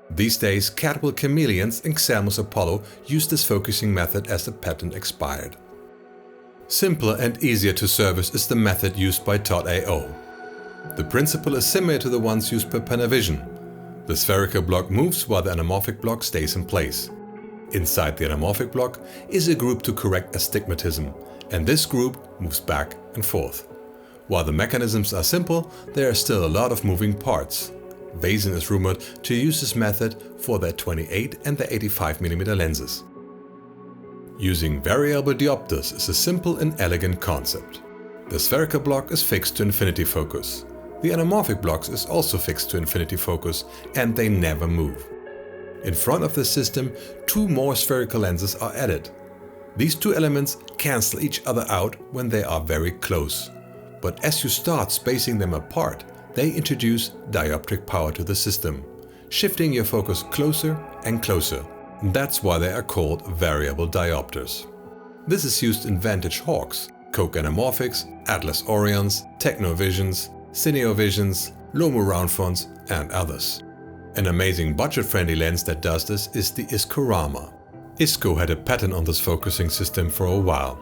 Speaker 1: These days, Catwell Chameleons and Xelmus Apollo use this focusing method as the patent expired. Simpler and easier to service is the method used by Todd-AO. The principle is similar to the ones used by Panavision. The spherical block moves while the anamorphic block stays in place. Inside the anamorphic block is a group to correct astigmatism, and this group moves back and forth. While the mechanisms are simple, there are still a lot of moving parts. Vazen is rumored to use this method for their 28 and their 85mm lenses. Using variable diopters is a simple and elegant concept. The spherical block is fixed to infinity focus. The anamorphic blocks is also fixed to infinity focus, and they never move. In front of the system, two more spherical lenses are added. These two elements cancel each other out when they are very close. But as you start spacing them apart, they introduce dioptric power to the system, shifting your focus closer and closer. That's why they are called variable diopters. This is used in Vantage Hawks, Coke Anamorphics, Atlas Orions, Technovisions, CineOvisions, Lomo Roundfronts and others. An amazing budget-friendly lens that does this is the Cinerama. ISCO had a patent on this focusing system for a while.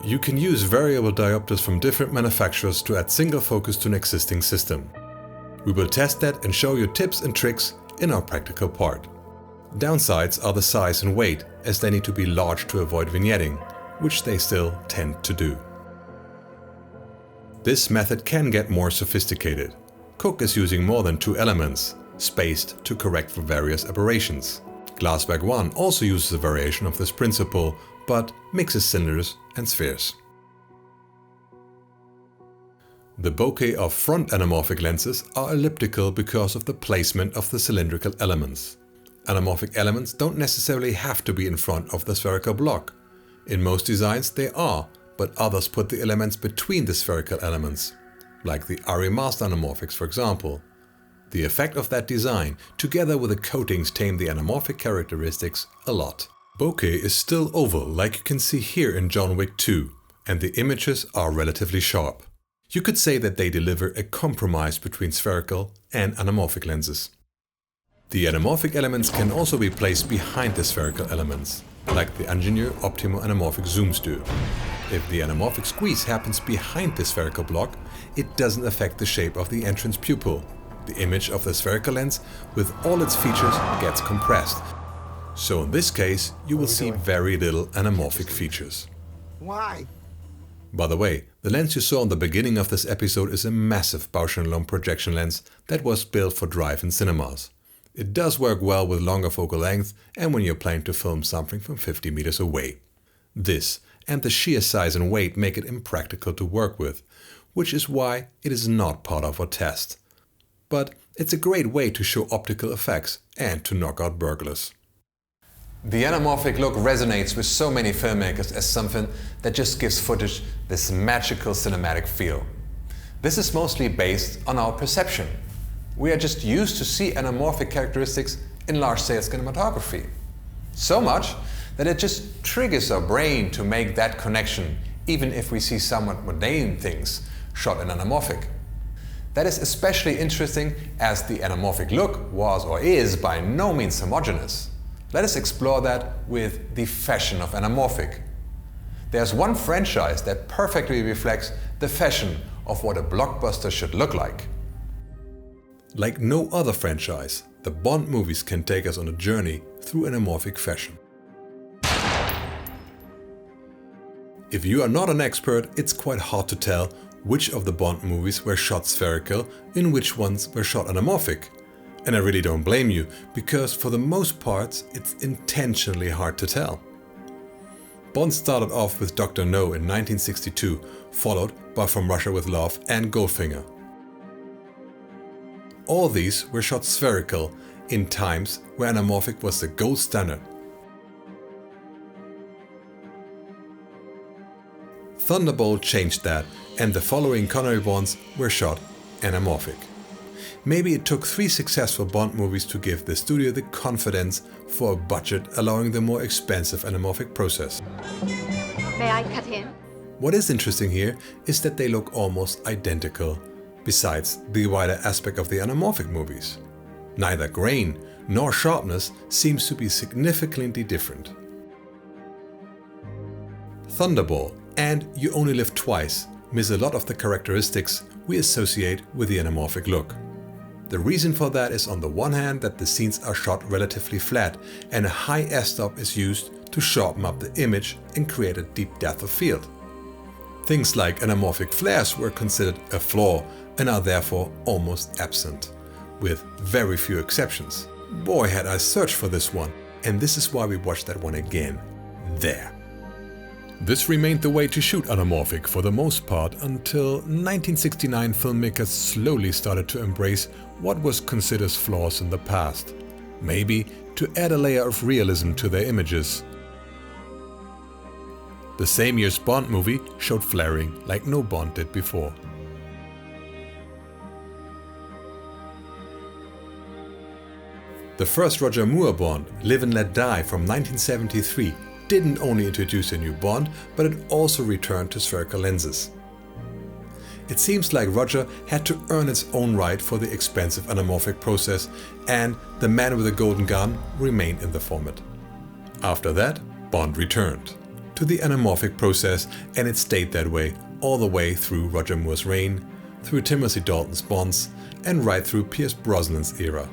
Speaker 1: You can use variable diopters from different manufacturers to add single focus to an existing system. We will test that and show you tips and tricks in our practical part. Downsides are the size and weight, as they need to be large to avoid vignetting, which they still tend to do. This method can get more sophisticated. Cook is using more than two elements, spaced to correct for various aberrations. Glassback 1 also uses a variation of this principle, but mixes cylinders and spheres. The bokeh of front anamorphic lenses are elliptical because of the placement of the cylindrical elements. Anamorphic elements don't necessarily have to be in front of the spherical block. In most designs they are, but others put the elements between the spherical elements, like the Ari Master anamorphics for example. The effect of that design, together with the coatings, tame the anamorphic characteristics a lot. Bokeh is still oval, like you can see here in John Wick 2, and the images are relatively sharp. You could say that they deliver a compromise between spherical and anamorphic lenses. The anamorphic elements can also be placed behind the spherical elements, like the Ingenieur Optimo anamorphic zooms do. If the anamorphic squeeze happens behind the spherical block, it doesn't affect the shape of the entrance pupil. The image of the spherical lens, with all its features, gets compressed. So in this case, you will see very little anamorphic features.
Speaker 11: Why?
Speaker 1: By the way, the lens you saw in the beginning of this episode is a massive Bausch & Lomb projection lens that was built for drive-in cinemas. It does work well with longer focal length and when you're planning to film something from 50 meters away. This and the sheer size and weight make it impractical to work with, which is why it is not part of our test. But it's a great way to show optical effects and to knock out burglars. The anamorphic look resonates with so many filmmakers as something that just gives footage this magical cinematic feel. This is mostly based on our perception. We are just used to see anamorphic characteristics in large-scale cinematography. So much that it just triggers our brain to make that connection, even if we see somewhat mundane things shot in anamorphic. That is especially interesting as the anamorphic look was or is by no means homogeneous. Let us explore that with the fashion of anamorphic. There's one franchise that perfectly reflects the fashion of what a blockbuster should look like. Like no other franchise, the Bond movies can take us on a journey through anamorphic fashion. If you are not an expert, it's quite hard to tell which of the Bond movies were shot spherical and which ones were shot anamorphic. And I really don't blame you, because for the most part it's intentionally hard to tell. Bond started off with Dr. No in 1962, followed by From Russia with Love and Goldfinger. All these were shot spherical in times where anamorphic was the gold standard. Thunderball changed that, and the following Connery Bonds were shot anamorphic. Maybe it took 3 successful Bond movies to give the studio the confidence for a budget allowing the more expensive anamorphic process.
Speaker 11: May I cut in?
Speaker 1: What is interesting here is that they look almost identical, besides the wider aspect of the anamorphic movies. Neither grain nor sharpness seems to be significantly different. Thunderball and You Only Live Twice miss a lot of the characteristics we associate with the anamorphic look. The reason for that is on the one hand that the scenes are shot relatively flat and a high f-stop is used to sharpen up the image and create a deep depth of field. Things like anamorphic flares were considered a flaw and are therefore almost absent, with very few exceptions. Boy, had I searched for this one, and this is why we watched that one again. There. This remained the way to shoot anamorphic for the most part until 1969 filmmakers slowly started to embrace what was considered flaws in the past, maybe to add a layer of realism to their images. The same year's Bond movie showed flaring like no Bond did before. The first Roger Moore Bond, Live and Let Die from 1973, didn't only introduce a new Bond, but it also returned to spherical lenses. It seems like Roger had to earn its own right for the expensive anamorphic process, and The Man with the Golden Gun remained in the format. After that, Bond returned to the anamorphic process, and it stayed that way all the way through Roger Moore's reign, through Timothy Dalton's Bonds, and right through Pierce Brosnan's era.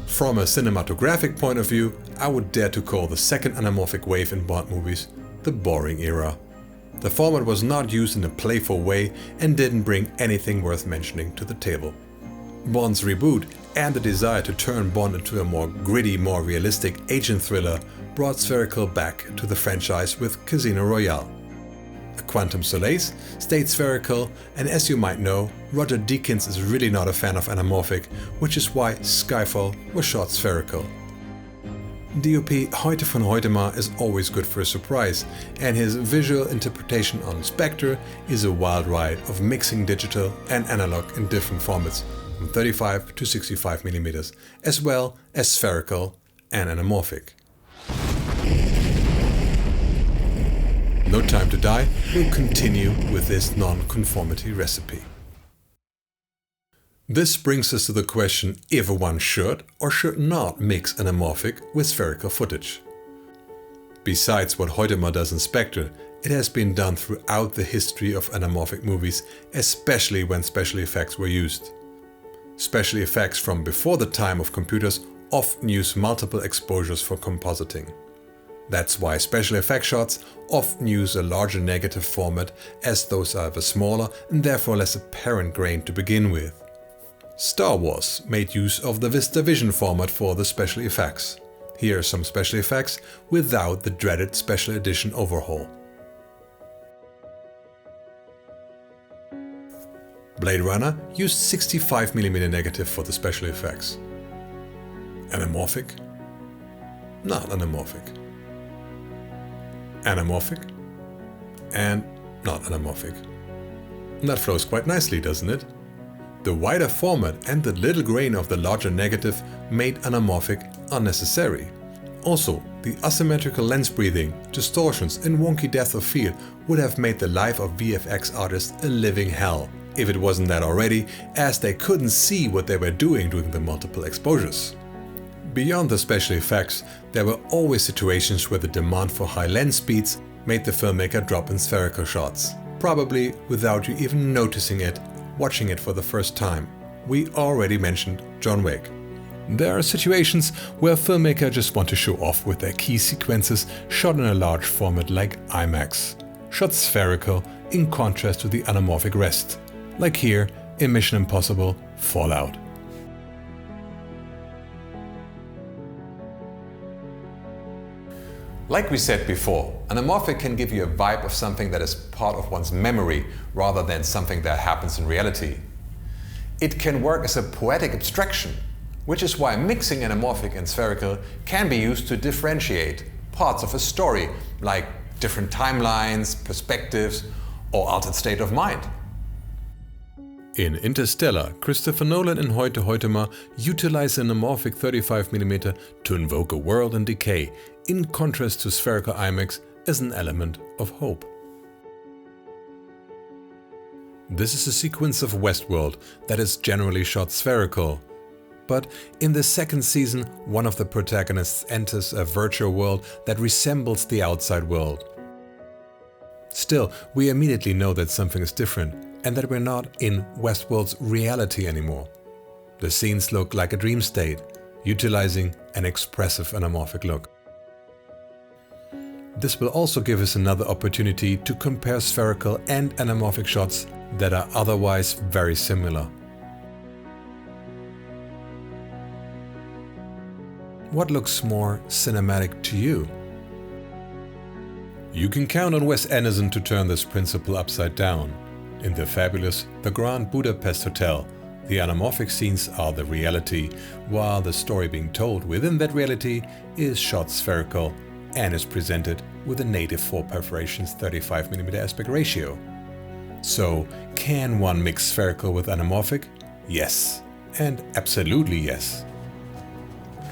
Speaker 1: From a cinematographic point of view, I would dare to call the second anamorphic wave in Bond movies the boring era. The format was not used in a playful way and didn't bring anything worth mentioning to the table. Bond's reboot and the desire to turn Bond into a more gritty, more realistic agent thriller brought spherical back to the franchise with Casino Royale. A Quantum Solace stayed spherical, and as you might know, Roger Deakins is really not a fan of anamorphic, which is why Skyfall was shot spherical. DOP Heute von Hoytema is always good for a surprise, and his visual interpretation on Spectre is a wild ride of mixing digital and analog in different formats, from 35 to 65mm, as well as spherical and anamorphic. No Time to Die will continue with this non-conformity recipe. This brings us to the question if one should or should not mix anamorphic with spherical footage. Besides what Hoytema does in Spectre, it has been done throughout the history of anamorphic movies, especially when special effects were used. Special effects from before the time of computers often use multiple exposures for compositing. That's why special effect shots often use a larger negative format, as those are of a smaller and therefore less apparent grain to begin with. Star Wars made use of the VistaVision format for the special effects. Here are some special effects without the dreaded special edition overhaul. Blade Runner used 65mm negative for the special effects. Anamorphic? Not anamorphic. Anamorphic? And not anamorphic. That flows quite nicely, doesn't it? The wider format and the little grain of the larger negative made anamorphic unnecessary. Also, the asymmetrical lens breathing, distortions and wonky depth of field would have made the life of VFX artists a living hell, if it wasn't that already, as they couldn't see what they were doing during the multiple exposures. Beyond the special effects, there were always situations where the demand for high lens speeds made the filmmaker drop in spherical shots, probably without you even noticing it, watching it for the first time. We already mentioned John Wick. There are situations where a filmmaker just want to show off with their key sequences shot in a large format like IMAX, shot spherical in contrast to the anamorphic rest, like here in Mission Impossible Fallout. Like we said before, anamorphic can give you a vibe of something that is part of one's memory rather than something that happens in reality. It can work as a poetic abstraction, which is why mixing anamorphic and spherical can be used to differentiate parts of a story, like different timelines, perspectives, or altered state of mind. In Interstellar, Christopher Nolan and Hoyte Hoytema utilize an anamorphic 35mm to invoke a world in decay, in contrast to spherical IMAX as an element of hope. This is a sequence of Westworld that is generally shot spherical. But in the second season, one of the protagonists enters a virtual world that resembles the outside world. Still, we immediately know that something is different and that we're not in Westworld's reality anymore. The scenes look like a dream state, utilizing an expressive anamorphic look. This will also give us another opportunity to compare spherical and anamorphic shots that are otherwise very similar. What looks more cinematic to you? You can count on Wes Anderson to turn this principle upside down. In the fabulous The Grand Budapest Hotel, the anamorphic scenes are the reality, while the story being told within that reality is shot spherical and is presented with a native 4 perforations 35mm aspect ratio. So, can one mix spherical with anamorphic? Yes, and absolutely yes.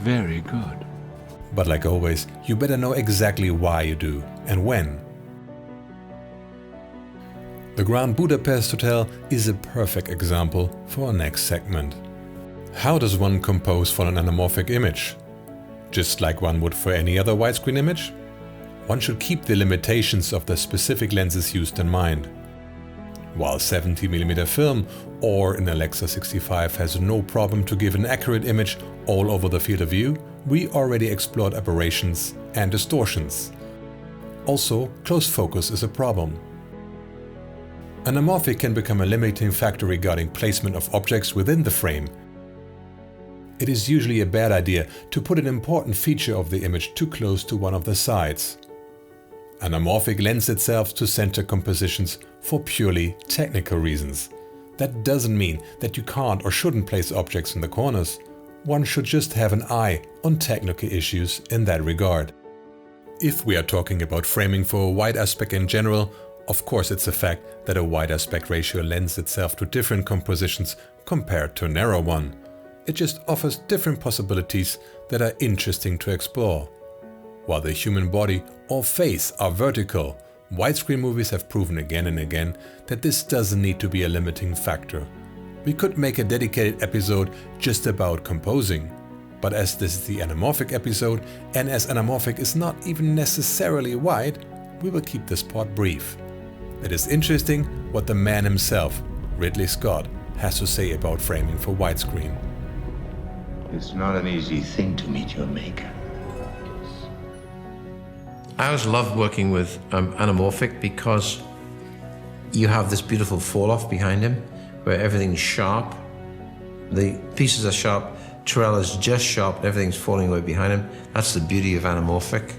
Speaker 2: Very good.
Speaker 1: But like always, you better know exactly why you do and when. The Grand Budapest Hotel is a perfect example for our next segment. How does one compose for an anamorphic image? Just like one would for any other widescreen image? One should keep the limitations of the specific lenses used in mind. While 70mm film or an Alexa 65 has no problem to give an accurate image all over the field of view, we already explored aberrations and distortions. Also, close focus is a problem. Anamorphic can become a limiting factor regarding placement of objects within the frame. It is usually a bad idea to put an important feature of the image too close to one of the sides. Anamorphic lends itself to center compositions for purely technical reasons. That doesn't mean that you can't or shouldn't place objects in the corners. One should just have an eye on technical issues in that regard. If we are talking about framing for a wide aspect in general, of course it's a fact that a wide aspect ratio lends itself to different compositions compared to a narrow one. It just offers different possibilities that are interesting to explore. While the human body or face are vertical, widescreen movies have proven again and again that this doesn't need to be a limiting factor. We could make a dedicated episode just about composing, but as this is the anamorphic episode, and as anamorphic is not even necessarily wide, we will keep this part brief. It is interesting what the man himself, Ridley Scott, has to say about framing for widescreen.
Speaker 2: It's not an easy thing to meet your maker.
Speaker 12: I always love working with anamorphic because you have this beautiful fall off behind him where everything's sharp, The pieces are sharp, Terrell is just sharp, everything's falling away behind him. That's the beauty of anamorphic.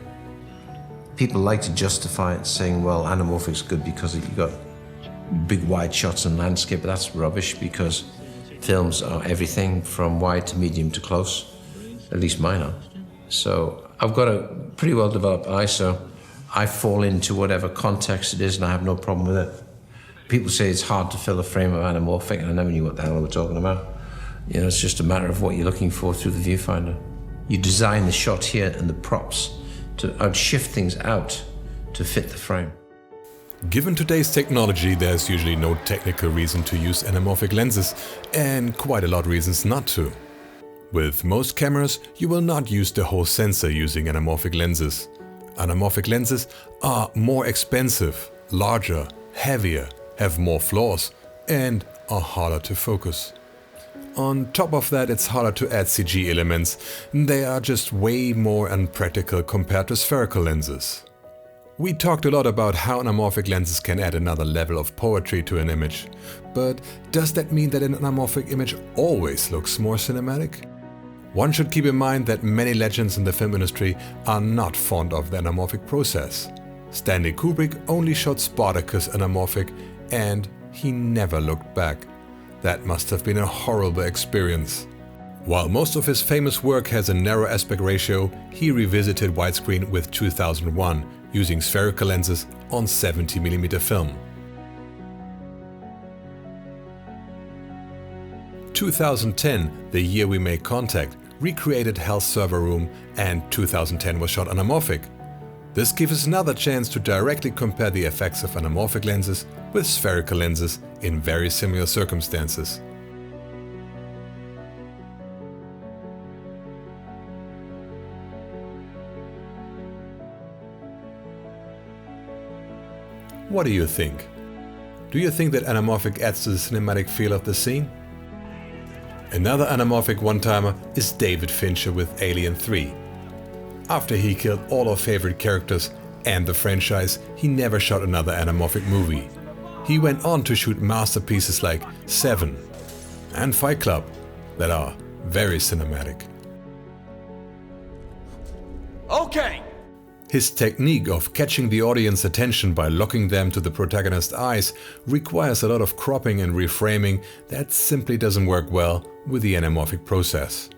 Speaker 12: People like to justify it saying, well, anamorphic's good because you've got big wide shots and landscape, but that's rubbish because films are everything from wide to medium to close. At least mine are. So I've got a pretty well developed eye, so I fall into whatever context it is and I have no problem with it. People say it's hard to fill a frame of anamorphic, and I never knew what the hell they were talking about. You know, it's just a matter of what you're looking for through the viewfinder. You design the shot here and the props to outshift things out to fit the frame.
Speaker 1: Given today's technology, there's usually no technical reason to use anamorphic lenses, and quite a lot of reasons not to. With most cameras, you will not use the whole sensor using anamorphic lenses. Anamorphic lenses are more expensive, larger, heavier, have more flaws, and are harder to focus. On top of that, it's harder to add CG elements. They are just way more unpractical compared to spherical lenses. We talked a lot about how anamorphic lenses can add another level of poetry to an image. But does that mean that an anamorphic image always looks more cinematic? One should keep in mind that many legends in the film industry are not fond of the anamorphic process. Stanley Kubrick only shot Spartacus anamorphic, and he never looked back. That must have been a horrible experience. While most of his famous work has a narrow aspect ratio, he revisited widescreen with 2001, using spherical lenses on 70mm film. 2010, the year we made contact, recreated Hell's Server Room, and 2010 was shot anamorphic. This gives us another chance to directly compare the effects of anamorphic lenses with spherical lenses in very similar circumstances. What do you think? Do you think that anamorphic adds to the cinematic feel of the scene? Another anamorphic one-timer is David Fincher with Alien 3. After he killed all our favorite characters and the franchise, he never shot another anamorphic movie. He went on to shoot masterpieces like Seven and Fight Club that are very cinematic.
Speaker 7: Okay!
Speaker 1: His technique of catching the audience's attention by locking them to the protagonist's eyes requires a lot of cropping and reframing that simply doesn't work well with the anamorphic process.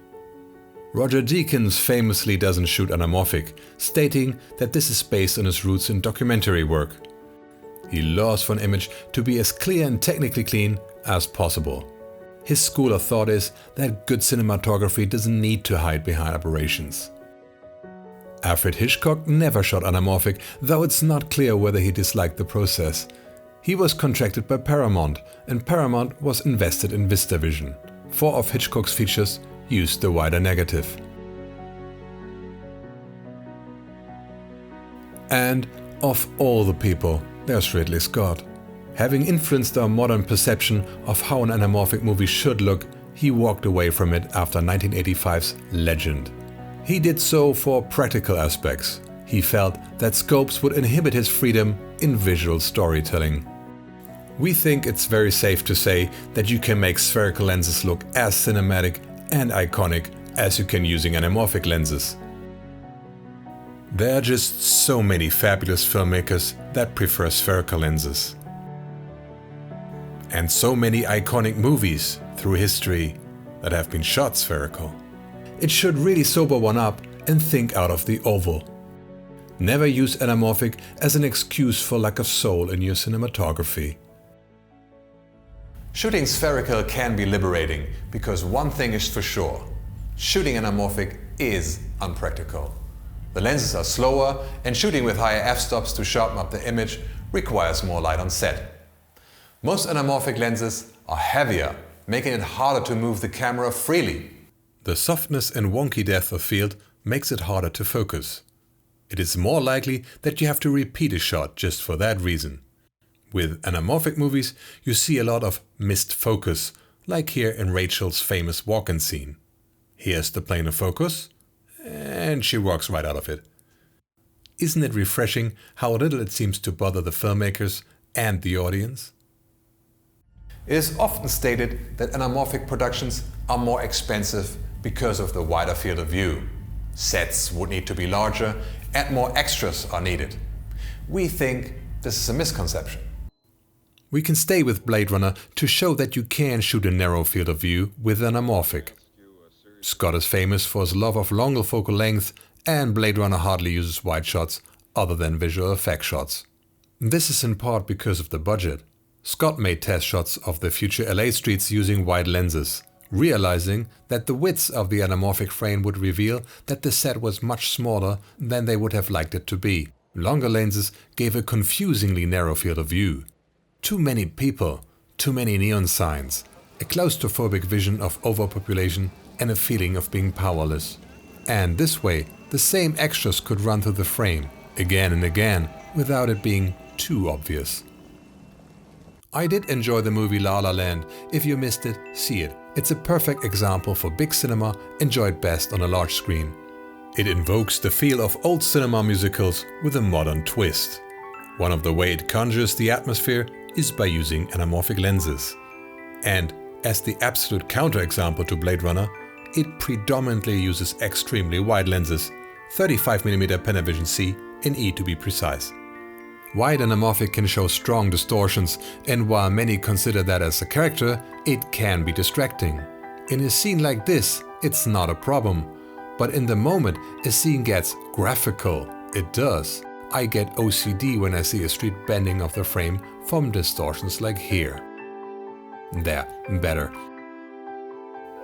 Speaker 1: Roger Deakins famously doesn't shoot anamorphic, stating that this is based on his roots in documentary work. He loves for an image to be as clear and technically clean as possible. His school of thought is that good cinematography doesn't need to hide behind aberrations. Alfred Hitchcock never shot anamorphic, though it's not clear whether he disliked the process. He was contracted by Paramount, and Paramount was invested in VistaVision. 4 of Hitchcock's features used the wider negative. And of all the people, there's Ridley Scott. Having influenced our modern perception of how an anamorphic movie should look, he walked away from it after 1985's Legend. He did so for practical aspects. He felt that scopes would inhibit his freedom in visual storytelling. We think it's very safe to say that you can make spherical lenses look as cinematic and iconic as you can using anamorphic lenses. There are just so many fabulous filmmakers that prefer spherical lenses. And so many iconic movies through history that have been shot spherical. It should really sober one up and think out of the oval. Never use anamorphic as an excuse for lack of soul in your cinematography. Shooting spherical can be liberating, because one thing is for sure: shooting anamorphic is unpractical. The lenses are slower, and shooting with higher f-stops to sharpen up the image requires more light on set. Most anamorphic lenses are heavier, making it harder to move the camera freely. The softness and wonky depth of field makes it harder to focus. It is more likely that you have to repeat a shot just for that reason. With anamorphic movies, you see a lot of missed focus, like here in Rachel's famous walk-in scene. Here's the plane of focus, and she walks right out of it. Isn't it refreshing how little it seems to bother the filmmakers and the audience? It is often stated that anamorphic productions are more expensive because of the wider field of view. Sets would need to be larger and more extras are needed. We think this is a misconception. We can stay with Blade Runner to show that you can shoot a narrow field of view with anamorphic. Scott is famous for his love of longer focal length, and Blade Runner hardly uses wide shots other than visual effect shots. This is in part because of the budget. Scott made test shots of the future LA streets using wide lenses, realizing that the width of the anamorphic frame would reveal that the set was much smaller than they would have liked it to be. Longer lenses gave a confusingly narrow field of view. Too many people, too many neon signs, a claustrophobic vision of overpopulation and a feeling of being powerless. And this way, the same extras could run through the frame, again and again, without it being too obvious. I did enjoy the movie La La Land. If you missed it, see it. It's a perfect example for big cinema enjoyed best on a large screen. It invokes the feel of old cinema musicals with a modern twist. One of the ways it conjures the atmosphere is by using anamorphic lenses. And as the absolute counterexample to Blade Runner, it predominantly uses extremely wide lenses, 35mm Panavision C and E to be precise. Wide anamorphic can show strong distortions, and while many consider that as a character, it can be distracting. In a scene like this, it's not a problem. But in the moment a scene gets graphical, it does. I get OCD when I see a street bending of the frame from distortions like here. There, better.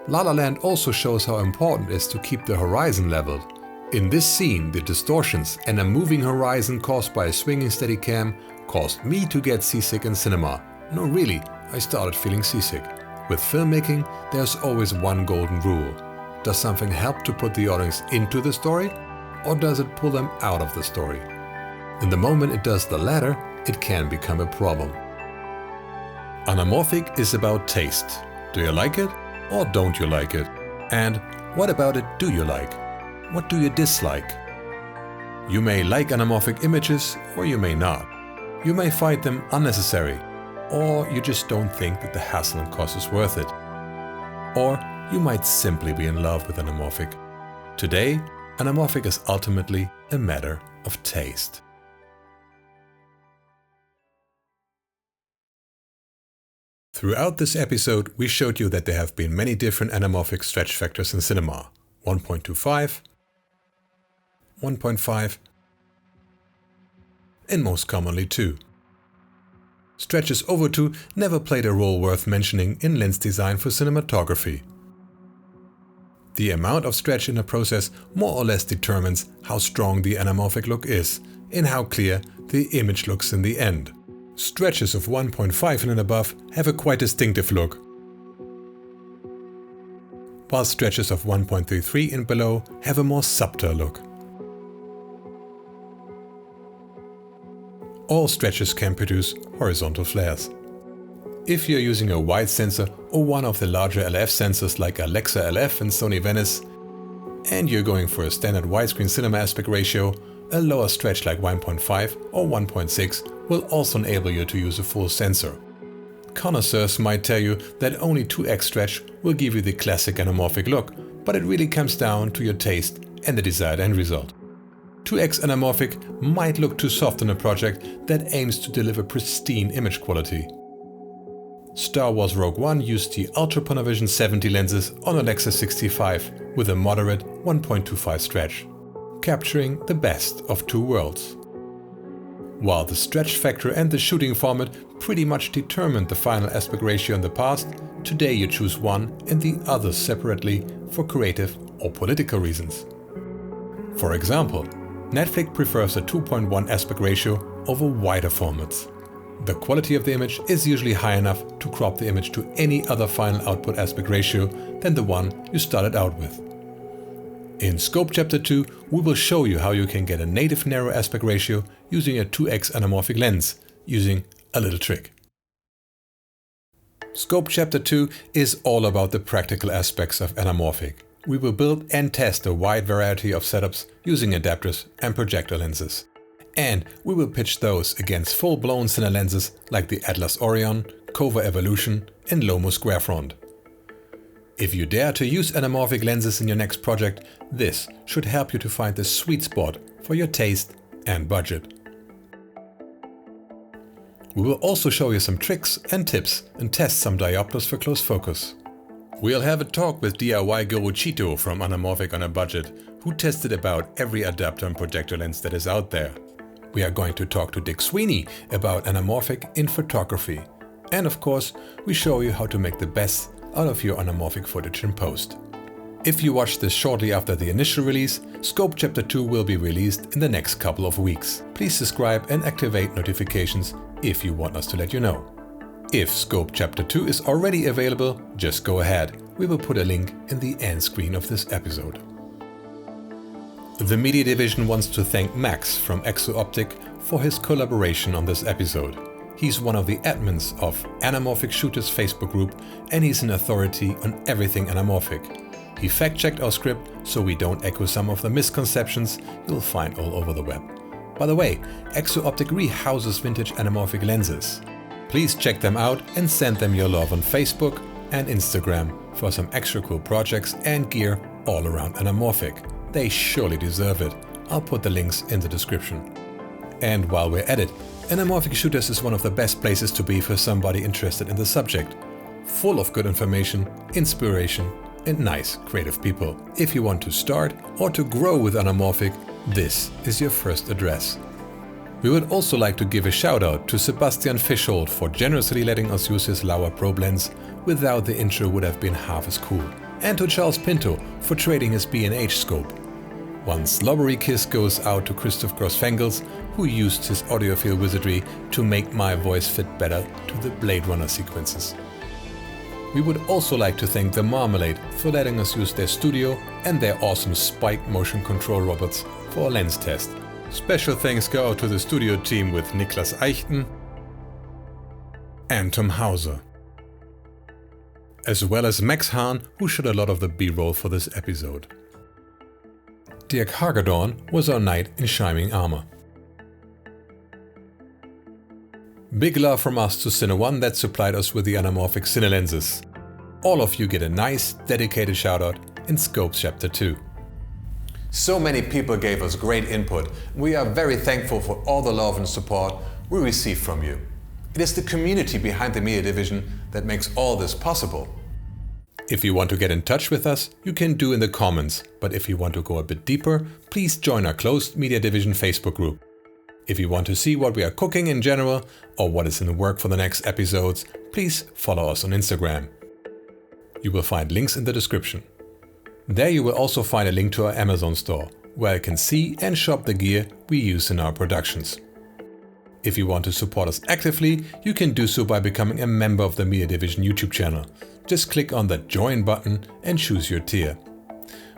Speaker 1: La La Land also shows how important it is to keep the horizon leveled. In this scene, the distortions and a moving horizon caused by a swinging Steadicam caused me to get seasick in cinema. No, really, I started feeling seasick. With filmmaking, there's always one golden rule. Does something help to put the audience into the story, or does it pull them out of the story? In the moment it does the latter, it can become a problem. Anamorphic is about taste. Do you like it, or don't you like it? And what about it do you like? What do you dislike? You may like anamorphic images, or you may not. You may find them unnecessary, or you just don't think that the hassle and cost is worth it. Or you might simply be in love with anamorphic. Today, anamorphic is ultimately a matter of taste. Throughout this episode, we showed you that there have been many different anamorphic stretch factors in cinema. 1.25, 1.5, and most commonly 2. Stretches over 2 never played a role worth mentioning in lens design for cinematography. The amount of stretch in a process more or less determines how strong the anamorphic look is and how clear the image looks in the end. Stretches of 1.5 and above have a quite distinctive look, while stretches of 1.33 and below have a more subtle look. All stretches can produce horizontal flares. If you're using a wide sensor or one of the larger LF sensors like Alexa LF and Sony Venice, and you're going for a standard widescreen cinema aspect ratio, a lower stretch like 1.5 or 1.6 will also enable you to use a full sensor. Connoisseurs might tell you that only 2x stretch will give you the classic anamorphic look, but it really comes down to your taste and the desired end result. 2x anamorphic might look too soft in a project that aims to deliver pristine image quality. Star Wars Rogue One used the Ultra Panavision 70 lenses on Alexa 65 with a moderate 1.25 stretch, capturing the best of two worlds. While the stretch factor and the shooting format pretty much determined the final aspect ratio in the past, today you choose one and the other separately for creative or political reasons. For example, Netflix prefers a 2.1 aspect ratio over wider formats. The quality of the image is usually high enough to crop the image to any other final output aspect ratio than the one you started out with. In Scope Chapter 2, we will show you how you can get a native narrow aspect ratio using a 2x anamorphic lens, using a little trick. Scope Chapter 2 is all about the practical aspects of anamorphic. We will build and test a wide variety of setups using adapters and projector lenses. And we will pitch those against full-blown cine lenses like the Atlas Orion, cover evolution and Lomo square front. If you dare to use anamorphic lenses in your next project, this should help you to find the sweet spot for your taste and budget. We will also show you some tricks and tips and test some diopters for close focus. We'll have a talk with DIY guru Tito from Anamorphic on a Budget, who tested about every adapter and projector lens that is out there. We are going to talk to Dick Sweeney about anamorphic in photography. And of course, we show you how to make the best out of your anamorphic footage in post. If you watch this shortly after the initial release, Scope Chapter 2 will be released in the next couple of weeks. Please subscribe and activate notifications if you want us to let you know. If Scope Chapter 2 is already available, just go ahead. We will put a link in the end screen of this episode. The Media Division wants to thank Max from ExoOptic for his collaboration on this episode. He's one of the admins of Anamorphic Shooters Facebook group, and he's an authority on everything anamorphic. He fact-checked our script so we don't echo some of the misconceptions you'll find all over the web. By the way, ExoOptic rehouses vintage anamorphic lenses. Please check them out and send them your love on Facebook and Instagram for some extra cool projects and gear all around anamorphic. They surely deserve it. I'll put the links in the description. And while we're at it, Anamorphic Shooters is one of the best places to be for somebody interested in the subject. Full of good information, inspiration, and nice, creative people. If you want to start or to grow with anamorphic, this is your first address. We would also like to give a shout out to Sebastian Fischold for generously letting us use his Lauer probe lens. Without the intro would have been half as cool. And to Charles Pinto for trading his B&H scope. One slobbery kiss goes out to Christoph Grossfengels, who used his audiophile wizardry to make my voice fit better to the Blade Runner sequences. We would also like to thank The Marmalade for letting us use their studio and their awesome Spike motion control robots for a lens test. Special thanks go out to the studio team with Niklas Eichten and Tom Hauser, as well as Max Hahn, who shot a lot of the B-roll for this episode. Dirk Hagedorn was our knight in shining armor. Big love from us to CineOne that supplied us with the anamorphic Cine lenses. All of you get a nice, dedicated shoutout in Scope Chapter 2. So many people gave us great input. We are very thankful for all the love and support we receive from you. It is the community behind the Media Division that makes all this possible. If you want to get in touch with us, you can do in the comments, but if you want to go a bit deeper, please join our closed Media Division Facebook group. If you want to see what we are cooking in general, or what is in the work for the next episodes, please follow us on Instagram. You will find links in the description. There you will also find a link to our Amazon store, where you can see and shop the gear we use in our productions. If you want to support us actively, you can do so by becoming a member of the Media Division YouTube channel. Just click on the Join button and choose your tier.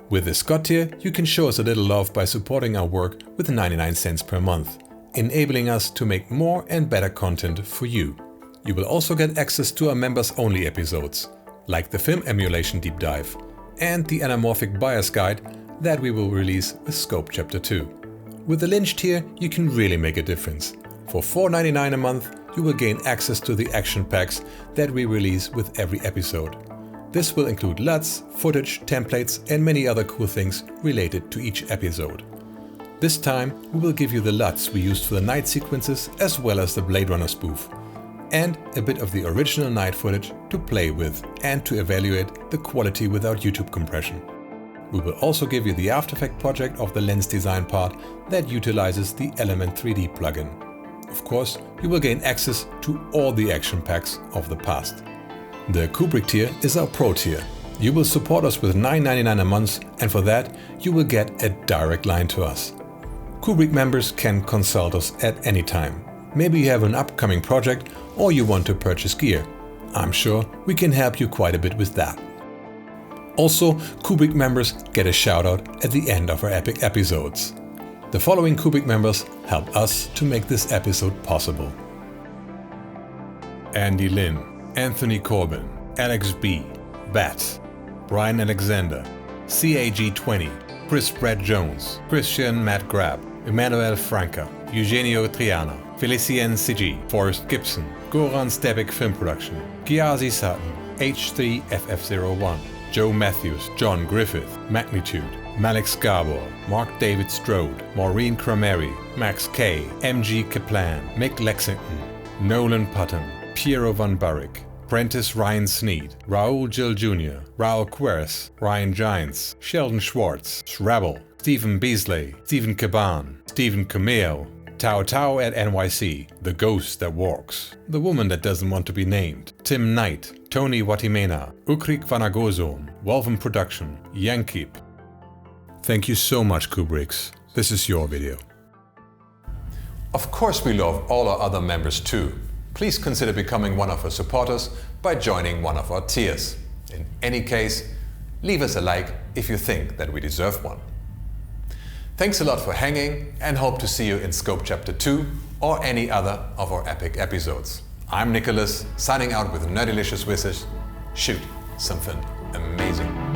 Speaker 1: With this God tier, you can show us a little love by supporting our work with 99 cents per month, enabling us to make more and better content for you. You will also get access to our members-only episodes, like the film emulation deep dive and the anamorphic bias guide that we will release with Scope Chapter 2. With the Lynch tier, you can really make a difference. For $4.99 a month, you will gain access to the action packs that we release with every episode. This will include LUTs, footage, templates, and many other cool things related to each episode. This time, we will give you the LUTs we used for the night sequences as well as the Blade Runner spoof, and a bit of the original night footage to play with and to evaluate the quality without YouTube compression. We will also give you the After Effects project of the lens design part that utilizes the Element 3D plugin. Of course, you will gain access to all the action packs of the past. The Kubrick tier is our Pro tier. You will support us with $9.99 a month, and for that, you will get a direct line to us. Kubrick members can consult us at any time. Maybe you have an upcoming project or you want to purchase gear. I'm sure we can help you quite a bit with that. Also, Kubrick members get a shout out at the end of our epic episodes. The following Kubrick members help us to make this episode possible: Andy Lynn, Anthony Corbin, Alex B, Bat, Brian Alexander, CAG20, Chris Brad Jones, Christian Matt Grab, Emmanuel Franca, Eugenio Triana, Felicien CG, Forrest Gibson, Goran Stebik Film Production, Ghazi Sutton, H3FF01, Joe Matthews, John Griffith, Magnitude, Malik Scarborough, Mark David Strode, Maureen Crameri, Max K, MG Kaplan, Mick Lexington, Nolan Putton, Piero Van Burrick, Prentice Ryan Sneed, Raoul Jill Jr., Raoul Quers, Ryan Giants, Sheldon Schwartz, Shrabble, Stephen Beasley, Stephen Caban, Stephen Cameo, Tao Tao at NYC, The Ghost That Walks, The Woman That Doesn't Want to Be Named, Tim Knight, Tony Watimena, Ukrik Vanagozon, Wolven Production, Yankip. Thank you so much, Kubricks. This is your video. Of course we love all our other members too. Please consider becoming one of our supporters by joining one of our tiers. In any case, leave us a like if you think that we deserve one. Thanks a lot for hanging and hope to see you in Scope Chapter 2 or any other of our epic episodes. I'm Nicholas, signing out with Nerdylicious wishes. Shoot something amazing.